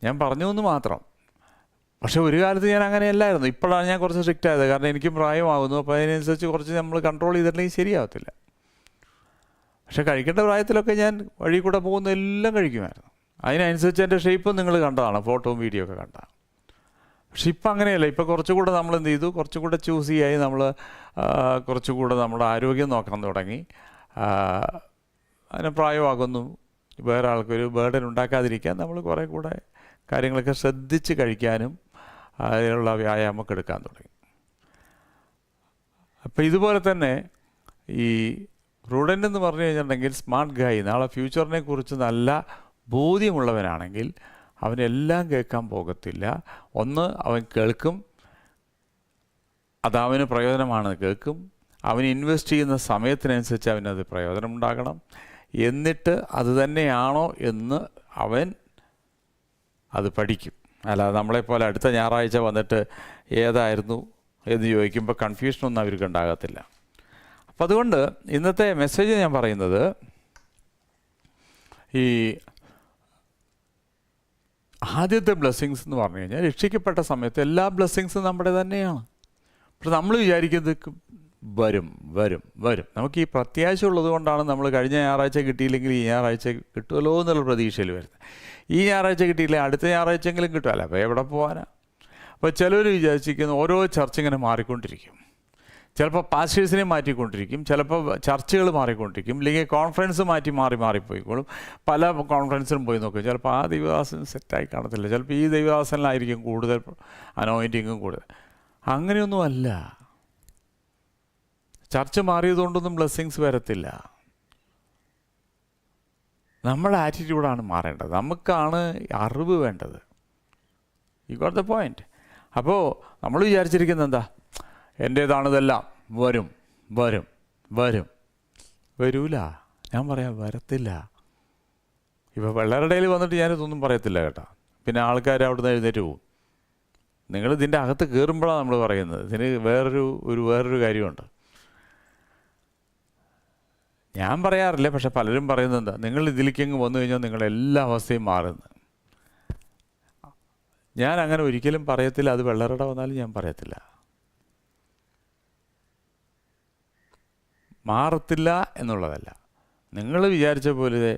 ഞാൻ പറഞ്ഞു എന്ന് മാത്രം. പക്ഷെ ഒരു കാലത്ത് ഞാൻ അങ്ങനെയല്ലായിരുന്നു. ഇപ്പോഴാണ് ഞാൻ കുറച്ച് സ്ട്രിക്റ്റ് ആയത്. കാരണം എനിക്കും പ്രായമാകുന്നു. അപ്പോൾ അതിനനുസരിച്ച് കുറച്ച് നമ്മൾ കൺട്രോൾ ചെയ്തിട്ടുണ്ടെങ്കിൽ ശരിയാവത്തില്ല. പക്ഷെ കഴിക്കേണ്ട പ്രായത്തിലൊക്കെ ഞാൻ വഴി കൂടെ പോകുന്ന എല്ലാം കഴിക്കുമായിരുന്നു. അതിനനുസരിച്ച് എൻ്റെ ഷേപ്പും നിങ്ങൾ കണ്ടതാണ്, ഫോട്ടോയും വീഡിയോ ഒക്കെ കണ്ടതാണ്. പക്ഷെ ഇപ്പം അങ്ങനെയല്ല. ഇപ്പം കുറച്ചുകൂടെ നമ്മൾ എന്ത് ചെയ്തു, കുറച്ചുകൂടെ ചൂസ് ചെയ്യായി നമ്മൾ കുറച്ചുകൂടെ നമ്മുടെ ആരോഗ്യം നോക്കാൻ തുടങ്ങി. അതിന് പ്രായമാകുന്നു, വേറെ ആൾക്കൊരു ബേർഡൻ ഉണ്ടാക്കാതിരിക്കാൻ നമ്മൾ കുറേ കൂടെ കാര്യങ്ങളൊക്കെ ശ്രദ്ധിച്ച് കഴിക്കാനും അതിനുള്ള വ്യായാമമൊക്കെ എടുക്കാൻ തുടങ്ങി. അപ്പോൾ ഇതുപോലെ തന്നെ ഈ പ്രൂഡൻ്റ് എന്ന് പറഞ്ഞു കഴിഞ്ഞിട്ടുണ്ടെങ്കിൽ സ്മാർട്ട് ഗായ്, നാളെ ഫ്യൂച്ചറിനെ കുറിച്ച് നല്ല ബോധ്യമുള്ളവനാണെങ്കിൽ അവനെല്ലാം കേൾക്കാൻ പോകത്തില്ല. ഒന്ന്, അവൻ കേൾക്കും, അതവന് പ്രയോജനമാണെന്ന് കേൾക്കും. അവൻ ഇൻവെസ്റ്റ് ചെയ്യുന്ന സമയത്തിനനുസരിച്ച് അവനത് പ്രയോജനം ഉണ്ടാകണം. എന്നിട്ട് അത് തന്നെയാണോ എന്ന് അവൻ അത് പഠിക്കും. അല്ലാതെ നമ്മളെപ്പോലെ അടുത്ത ഞായറാഴ്ച വന്നിട്ട് ഏതായിരുന്നു എന്ന് ചോദിക്കുമ്പോൾ കൺഫ്യൂഷനൊന്നും അവർക്ക് ഉണ്ടാകത്തില്ല. അപ്പം അതുകൊണ്ട് ഇന്നത്തെ മെസ്സേജ് ഞാൻ പറയുന്നത്, ഈ ആദ്യത്തെ ബ്ലെസ്സിങ്സ് എന്ന് പറഞ്ഞു കഴിഞ്ഞാൽ രക്ഷിക്കപ്പെട്ട സമയത്ത് എല്ലാ ബ്ലെസ്സിങ്സും നമ്മുടെ തന്നെയാണ്. പക്ഷെ നമ്മൾ വിചാരിക്കുന്നത് വരും വരും വരും. നമുക്ക് ഈ പ്രത്യാശ ഉള്ളത് കൊണ്ടാണ് നമ്മൾ കഴിഞ്ഞ ഞായറാഴ്ച കിട്ടിയില്ലെങ്കിൽ ഈ ഞായറാഴ്ച കിട്ടുമല്ലോ എന്നുള്ള പ്രതീക്ഷയിൽ വരുന്നത്. ഈ ഞായറാഴ്ച കിട്ടിയില്ല അടുത്ത ഞായറാഴ്ചയെങ്കിലും കിട്ടുമല്ലോ. അപ്പോൾ എവിടെ പോകാനാണ്? അപ്പോൾ ചിലർ വിചാരിച്ചിരിക്കുന്ന ഓരോ ചർച്ച ഇങ്ങനെ മാറിക്കൊണ്ടിരിക്കും. ചിലപ്പോൾ പാസ്റ്റേഴ്സിനെ മാറ്റിക്കൊണ്ടിരിക്കും, ചിലപ്പോൾ ചർച്ചുകൾ മാറിക്കൊണ്ടിരിക്കും, ഇല്ലെങ്കിൽ കോൺഫറൻസ് മാറിപ്പോയിക്കോളും. പല കോൺഫറൻസിലും പോയി നോക്കും. ചിലപ്പോൾ ആ ദൈവദാസൻ സെറ്റായി കാണത്തില്ല, ചിലപ്പോൾ ഈ ദൈവദാസനിലായിരിക്കും കൂടുതൽ അനോയിൻറ്റിങ്ങും കൂടുതൽ. അങ്ങനെയൊന്നുമല്ല. ചർച്ച മാറിയതുകൊണ്ടൊന്നും ബ്ലെസ്സിങ്സ് വരത്തില്ല. നമ്മുടെ ആറ്റിറ്റ്യൂഡാണ് മാറേണ്ടത്. നമുക്കാണ് അറിവ് വേണ്ടത്. You got the point. അപ്പോൾ നമ്മൾ വിചാരിച്ചിരിക്കുന്നത് എന്താ, എൻ്റേതാണിതെല്ലാം, വരും വരും വരും. വരൂല. ഞാൻ പറയാം, വരത്തില്ല. ഇപ്പോൾ വെള്ളറടയിൽ വന്നിട്ട് ഞാനിതൊന്നും പറയത്തില്ല കേട്ടോ. പിന്നെ ആൾക്കാർ അവിടുന്ന് എഴുന്നേറ്റ് പോകും. നിങ്ങൾ ഇതിൻ്റെ അകത്ത് കയറുമ്പോഴാണ് നമ്മൾ പറയുന്നത്. ഇതിന് വേറൊരു കാര്യമുണ്ട്. ഞാൻ പറയാറില്ല, പക്ഷെ പലരും പറയുന്നത് എന്താ, നിങ്ങൾ ഇതിലേക്കങ്ങ് വന്നു കഴിഞ്ഞാൽ നിങ്ങളെല്ലാ അവസ്ഥയും മാറുന്നു. ഞാൻ അങ്ങനെ ഒരിക്കലും പറയത്തില്ല. അത് വെള്ളറട വന്നാലും ഞാൻ പറയത്തില്ല. മാറത്തില്ല എന്നുള്ളതല്ല. നിങ്ങൾ വിചാരിച്ച പോലെ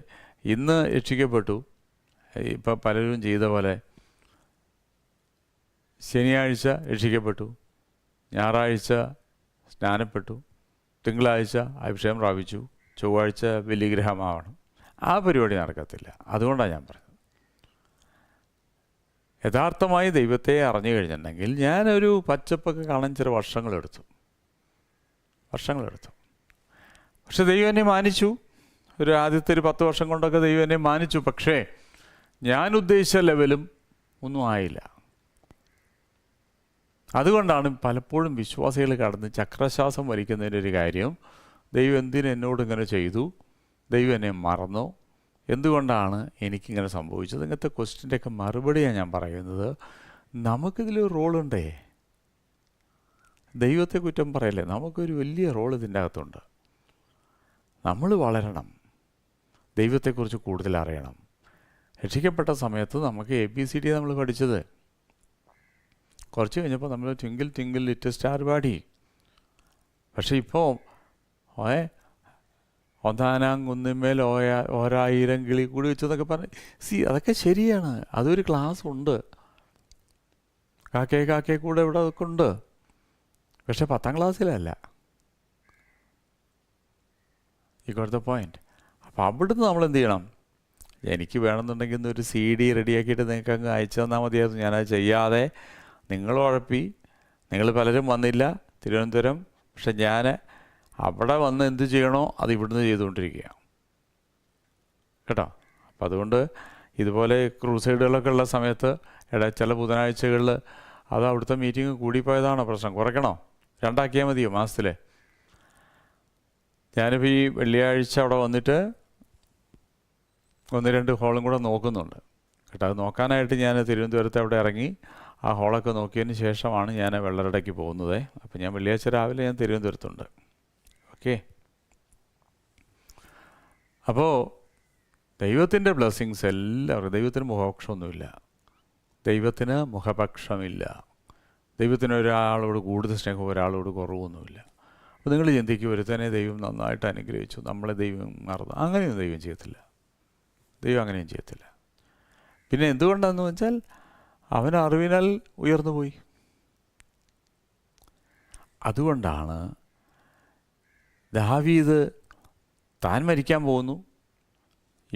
ഇന്ന് രക്ഷിക്കപ്പെട്ടു, ഇപ്പം പലരും ചെയ്ത പോലെ ശനിയാഴ്ച രക്ഷിക്കപ്പെട്ടു, ഞായറാഴ്ച സ്നാനപ്പെട്ടു, തിങ്കളാഴ്ച അഭിഷേകം പ്രാപിച്ചു, ചൊവ്വാഴ്ച ബലിഗ്രഹമാവണം. ആ പരിപാടി നടക്കത്തില്ല. അതുകൊണ്ടാണ് ഞാൻ പറഞ്ഞത്. യഥാർത്ഥമായി ദൈവത്തെ അറിഞ്ഞു കഴിഞ്ഞിട്ടുണ്ടെങ്കിൽ, ഞാനൊരു പച്ചപ്പൊക്കെ കാണാൻ ചില വർഷങ്ങളെടുത്തു. പക്ഷെ ദൈവം എന്നെ മാനിച്ചു. ആദ്യത്തെ ഒരു 10 വർഷം കൊണ്ടൊക്കെ ദൈവം എന്നെ മാനിച്ചു. പക്ഷേ ഞാൻ ഉദ്ദേശിച്ച ലെവലും ഒന്നും ആയില്ല. അതുകൊണ്ടാണ് പലപ്പോഴും വിശ്വാസികൾ കടന്ന് ചക്രശ്വാസം വലിക്കുന്നതിൻ്റെ ഒരു കാര്യം, ദൈവം എന്തിന് എന്നോട് ഇങ്ങനെ ചെയ്തു, ദൈവം എന്നെ മറന്നോ, എന്തുകൊണ്ടാണ് എനിക്കിങ്ങനെ സംഭവിച്ചത്? ഇങ്ങനത്തെ ക്വസ്റ്റ്യൻ്റെയൊക്കെ മറുപടിയാണ് ഞാൻ പറയുന്നത്. നമുക്കിതിലൊരു റോളുണ്ടേ. ദൈവത്തെ കുറ്റം പറയല്ലേ, നമുക്കൊരു വലിയ റോൾ ഇതിൻ്റെ അകത്തുണ്ട്. നമ്മൾ വളരണം, ദൈവത്തെക്കുറിച്ച് കൂടുതൽ അറിയണം. രക്ഷിക്കപ്പെട്ട സമയത്ത് നമുക്ക് ABCD നമ്മൾ പഠിച്ചത്. കുറച്ച് കഴിഞ്ഞപ്പോൾ നമ്മൾ ട്വിങ്കിൾ ട്വിങ്കിൾ ലിറ്റിൽ സ്റ്റാർ പാടി. പക്ഷെ ഇപ്പോൾ ഒന്നാനാം കുന്നിന്മേൽ ഓരായിരം കിളി കൂടി വെച്ചെന്നൊക്കെ പറഞ്ഞ് അതൊക്കെ ശരിയാണ്, അതൊരു ക്ലാസ് ഉണ്ട്. കാക്കേ കൂടെ ഇവിടെ അതൊക്കെ ഉണ്ട്. പക്ഷെ 10ാം ക്ലാസ്സിലല്ല. ഈ കൊടുത്ത പോയിന്റ്. അപ്പോൾ അവിടുന്ന് നമ്മൾ എന്ത് ചെയ്യണം? എനിക്ക് വേണമെന്നുണ്ടെങ്കിൽ ഇന്നൊരു CD റെഡിയാക്കിയിട്ട് നിങ്ങൾക്ക് അങ്ങ് അയച്ചു തന്നാൽ മതിയായിരുന്നു. ഞാനത് ചെയ്യാതെ നിങ്ങൾ ഉഴപ്പി. നിങ്ങൾ പലരും വന്നില്ല തിരുവനന്തപുരം. പക്ഷെ ഞാൻ അവിടെ വന്ന് എന്ത് ചെയ്യണോ അത് ഇവിടുന്ന് ചെയ്തുകൊണ്ടിരിക്കുക കേട്ടോ. അപ്പം അതുകൊണ്ട് ഇതുപോലെ ക്രൂസൈഡുകളൊക്കെ ഉള്ള സമയത്ത് ചില ബുധനാഴ്ചകളിൽ അത് അവിടുത്തെ മീറ്റിംഗ് കൂടിപ്പോയതാണോ പ്രശ്നം? കുറയ്ക്കണോ? 2 ആക്കിയാൽ മതിയോ മാസത്തിൽ? ഞാനിപ്പോൾ ഈ വെള്ളിയാഴ്ച അവിടെ വന്നിട്ട് 1-2 ഹോളും കൂടെ നോക്കുന്നുണ്ട് കേട്ടോ. അത് നോക്കാനായിട്ട് ഞാൻ തിരുവനന്തപുരത്ത് അവിടെ ഇറങ്ങി ആ ഹോളൊക്കെ നോക്കിയതിന് ശേഷമാണ് ഞാൻ വെള്ളറടയ്ക്ക് പോകുന്നത്. അപ്പം ഞാൻ വെള്ളിയാഴ്ച രാവിലെ ഞാൻ തിരുവനന്തപുരത്തുണ്ട്. ഓക്കെ. അപ്പോൾ ദൈവത്തിൻ്റെ ബ്ലെസ്സിങ്സ് എല്ലാവർക്കും. ദൈവത്തിന് മുഖപക്ഷമൊന്നുമില്ല, ദൈവത്തിന് മുഖപക്ഷമില്ല. ദൈവത്തിന് ഒരാളോട് കൂടുതൽ സ്നേഹം, ഒരാളോട് കുറവൊന്നുമില്ല. അപ്പോൾ നിങ്ങൾ ചിന്തിക്കും, ഒരുത്തനെ ദൈവം നന്നായിട്ട് അനുഗ്രഹിച്ചു, നമ്മളെ ദൈവം മറന്നു. അങ്ങനെയൊന്നും ദൈവം ചെയ്യത്തില്ല. ദൈവം അങ്ങനെയും ചെയ്യത്തില്ല. പിന്നെ എന്തുകൊണ്ടാണെന്ന് വെച്ചാൽ അവൻ അറിവിനാൽ ഉയർന്നു പോയി. അതുകൊണ്ടാണ് ദാവീദ് താൻ മരിക്കാൻ പോകുന്നു.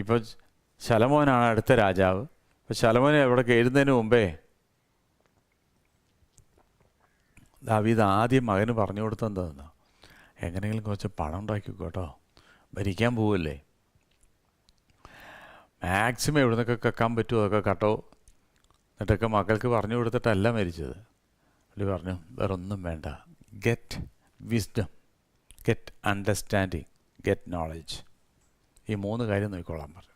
ഇപ്പോൾ ശലോമോനാണ് അടുത്ത രാജാവ്. അപ്പോൾ ശലോമോനെ അവിടെ കയറുന്നതിന് മുമ്പേ ദാവീദ് ആദ്യം മകന് പറഞ്ഞു കൊടുത്തെന്താണെന്ന്, എങ്ങനെയെങ്കിലും കുറച്ച് പണം ഉണ്ടാക്കിക്കോ കേട്ടോ, ഭരിക്കാൻ പോവല്ലേ, മാക്സിമം എവിടെ നിന്നൊക്കെ കക്കാൻ പറ്റുമോ അതൊക്കെ കട്ടോ. എന്നിട്ടൊക്കെ മക്കൾക്ക് പറഞ്ഞു കൊടുത്തിട്ടല്ല മരിച്ചത്. പുള്ളി പറഞ്ഞു, വേറെ ഒന്നും വേണ്ട, get wisdom, get understanding, get knowledge. ഈ 3 കാര്യം നോക്കിക്കോളാൻ പറഞ്ഞു.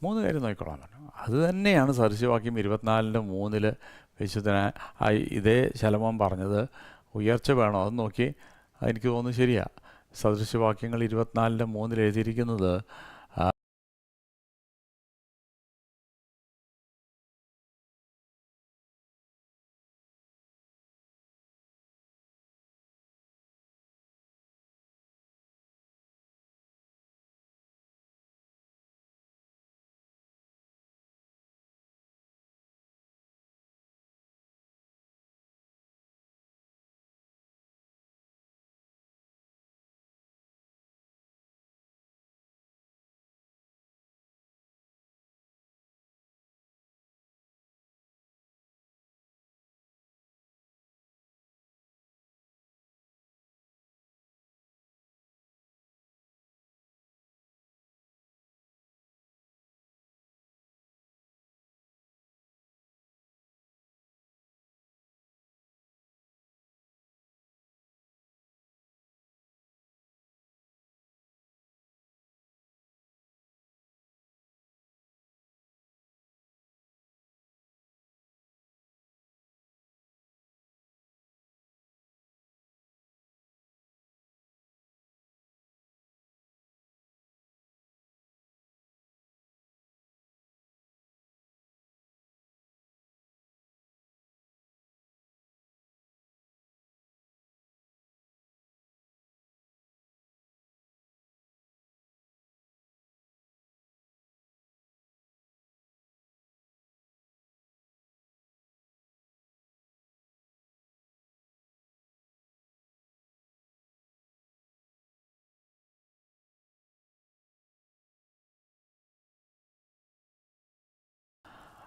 3 കാര്യം നോക്കിക്കോളാൻ പറഞ്ഞു. അത് തന്നെയാണ് സദൃശവാക്യം 24:3 വിശുദ്ധനായ ഇതേ ശലോമോൻ പറഞ്ഞത്. ഉയർച്ച വേണോ അത് നോക്കി. എനിക്ക് തോന്നുന്നു ശരിയാ. സദൃശവാക്യങ്ങൾ 24:3 എഴുതിയിരിക്കുന്നത്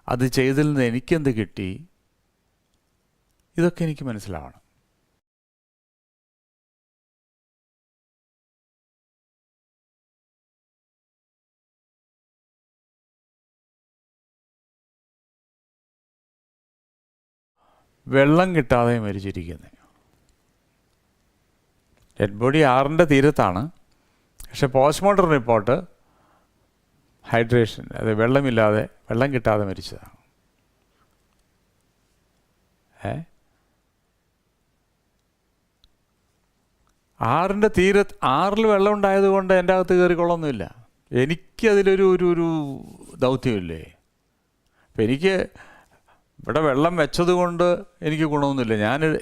അത് ചെയ്തതിൽ നിന്ന് എനിക്കെന്ത് കിട്ടി, ഇതൊക്കെ എനിക്ക് മനസ്സിലാവണം. വെള്ളം കിട്ടാതെ മരിച്ചിരിക്കുന്നത്. ഡെഡ് ബോഡി 6ന്റെ തീരത്താണ്. പക്ഷെ പോസ്റ്റ്മോർട്ടം റിപ്പോർട്ട് ഹൈഡ്രേഷൻ, അത് വെള്ളം കിട്ടാതെ മരിച്ചതാണ്. ഏ ആറിൻ്റെ ആറിൽ വെള്ളം ഉണ്ടായത് കൊണ്ട് എൻ്റെ അകത്ത് കയറിക്കൊള്ളൊന്നുമില്ല. എനിക്കതിലൊരു ഒരു ഒരു ദൗത്യമില്ലേ. അപ്പം എനിക്ക് ഇവിടെ വെള്ളം വെച്ചത് കൊണ്ട് എനിക്ക് ഗുണമൊന്നുമില്ല.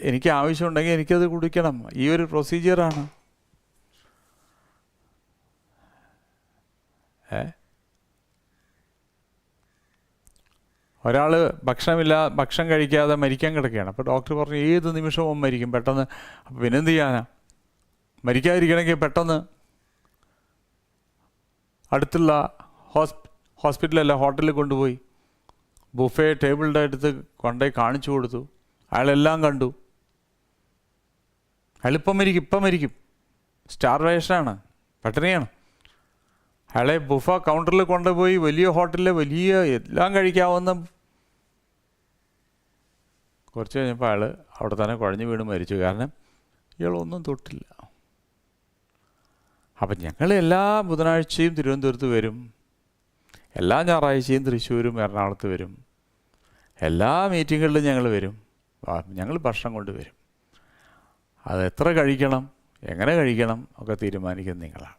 എനിക്ക് ആവശ്യമുണ്ടെങ്കിൽ എനിക്കത് കുടിക്കണം. ഈ ഒരു പ്രൊസീജിയറാണ്. ഒരാൾ ഭക്ഷണം കഴിക്കാതെ മരിക്കാൻ കിടക്കുകയാണ്. അപ്പോൾ ഡോക്ടർ പറഞ്ഞു ഏത് നിമിഷവും മരിക്കും പെട്ടെന്ന്. അപ്പോൾ പിന്നെന്ത് ചെയ്യാനാ? മരിക്കാതിരിക്കണമെങ്കിൽ പെട്ടെന്ന് അടുത്തുള്ള ഹോസ്പിറ്റലല്ല ഹോട്ടലിൽ കൊണ്ടുപോയി ബുഫേ ടേബിളിൻ്റെ അടുത്ത് കൊണ്ടുപോയി കാണിച്ചു കൊടുത്തു. അയാളെല്ലാം കണ്ടു. അയാളിപ്പം മരിക്കും. സ്റ്റാർവേഷനാണ്, പട്ടിണിയാണ്. അയാളെ ബുഫ കൗണ്ടറിൽ കൊണ്ടുപോയി വലിയ ഹോട്ടലിൽ വലിയ എല്ലാം കഴിക്കാവുന്ന കുറച്ച് കഴിഞ്ഞപ്പോൾ അയാൾ അവിടെ തന്നെ കുഴഞ്ഞു വീണ് മരിച്ചു. കാരണം ഇയാളൊന്നും തൊട്ടില്ല. അപ്പം ഞങ്ങൾ എല്ലാ ബുധനാഴ്ചയും തിരുവനന്തപുരത്ത് വരും, എല്ലാ ഞായറാഴ്ചയും തൃശ്ശൂരും എറണാകുളത്ത് വരും, എല്ലാ മീറ്റിങ്ങുകളിലും ഞങ്ങൾ വരും. ഞങ്ങൾ ഭക്ഷണം കൊണ്ടുവരും. അത് എത്ര കഴിക്കണം, എങ്ങനെ കഴിക്കണം ഒക്കെ തീരുമാനിക്കുന്നത് നിങ്ങളാണ്.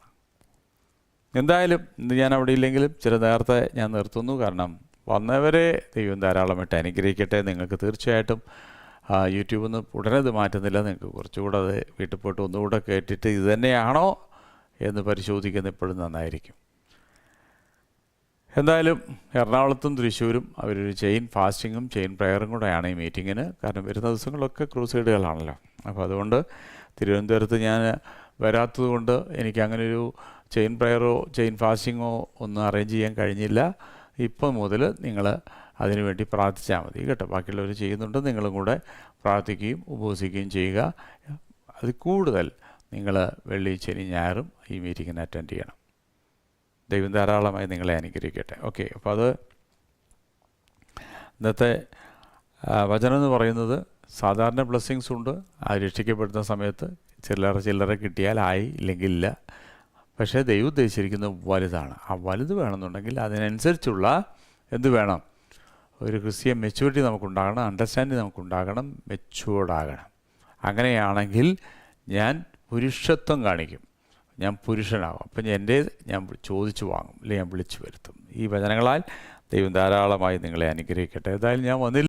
എന്തായാലും ഇന്ന് ഞാൻ അവിടെ ഇല്ലെങ്കിലും ചില നേരത്തെ ഞാൻ നിർത്തുന്നു. കാരണം വന്നവരെ ദൈവം ധാരാളമായിട്ട് അനുഗ്രഹിക്കട്ടെ. നിങ്ങൾക്ക് തീർച്ചയായിട്ടും യൂട്യൂബിൽ നിന്ന് ഉടനെ ഇത് മാറ്റുന്നില്ല. നിങ്ങൾക്ക് കുറച്ചുകൂടെ അത് വീട്ടിൽ പോയിട്ട് ഒന്നുകൂടെ കേട്ടിട്ട് ഇത് തന്നെയാണോ എന്ന് പരിശോധിക്കുന്നത് എപ്പോഴും നന്നായിരിക്കും. എന്തായാലും എറണാകുളത്തും തൃശ്ശൂരും അവരൊരു ചെയിൻ ഫാസ്റ്റിങ്ങും ചെയിൻ പ്രയറും കൂടെയാണ് ഈ മീറ്റിങ്ങിന്. കാരണം വരുന്ന ദിവസങ്ങളൊക്കെ ക്രൂസൈഡുകളാണല്ലോ. അപ്പോൾ അതുകൊണ്ട് തിരുവനന്തപുരത്ത് ഞാൻ വരാത്തത് കൊണ്ട് എനിക്ക് അങ്ങനെയൊരു ചെയിൻ പ്രയറോ ചെയിൻ ഫാസ്റ്റിങ്ങോ ഒന്നും അറേഞ്ച് ചെയ്യാൻ കഴിഞ്ഞില്ല. ഇപ്പം മുതൽ നിങ്ങൾ അതിനുവേണ്ടി പ്രാർത്ഥിച്ചാൽ മതി കേട്ടോ. ബാക്കിയുള്ളവർ ചെയ്യുന്നുണ്ട്, നിങ്ങളും കൂടെ പ്രാർത്ഥിക്കുകയും ഉപവസിക്കുകയും ചെയ്യുക. അത് കൂടുതൽ നിങ്ങൾ വെള്ളി ശനി ഞായറും ഈ മീറ്റിങ്ങിന് അറ്റൻഡ് ചെയ്യണം. ദൈവം ധാരാളമായി നിങ്ങളെ അനുഗ്രഹിക്കട്ടെ. ഓക്കെ, അപ്പോൾ അത് ഇന്നത്തെ വചനം എന്ന് പറയുന്നത് സാധാരണ ബ്ലെസ്സിങ്സ് ഉണ്ട്. അത് രക്ഷിക്കപ്പെടുന്ന സമയത്ത് ചില്ലറ കിട്ടിയാൽ ആയി, ഇല്ലെങ്കിൽ ഇല്ല. പക്ഷേ ദൈവം ഉദ്ദേശിച്ചിരിക്കുന്നത് വലുതാണ്. ആ വലുത് വേണമെന്നുണ്ടെങ്കിൽ അതിനനുസരിച്ചുള്ള എന്ത് വേണം? ഒരു ക്രിസ്ത്യൻ മെച്യൂരിറ്റി നമുക്കുണ്ടാകണം, അണ്ടർസ്റ്റാൻഡിങ് നമുക്കുണ്ടാകണം, മെച്യൂർഡാകണം. അങ്ങനെയാണെങ്കിൽ ഞാൻ പുരുഷത്വം കാണിക്കും, ഞാൻ പുരുഷനാകും. അപ്പം ഞാൻ ചോദിച്ചു വാങ്ങും, അല്ലെങ്കിൽ ഞാൻ വിളിച്ചു വരുത്തും. ഈ വചനങ്ങളാൽ ദൈവം ധാരാളമായി നിങ്ങളെ അനുഗ്രഹിക്കട്ടെ. ഏതായാലും ഞാൻ വന്നില്ല.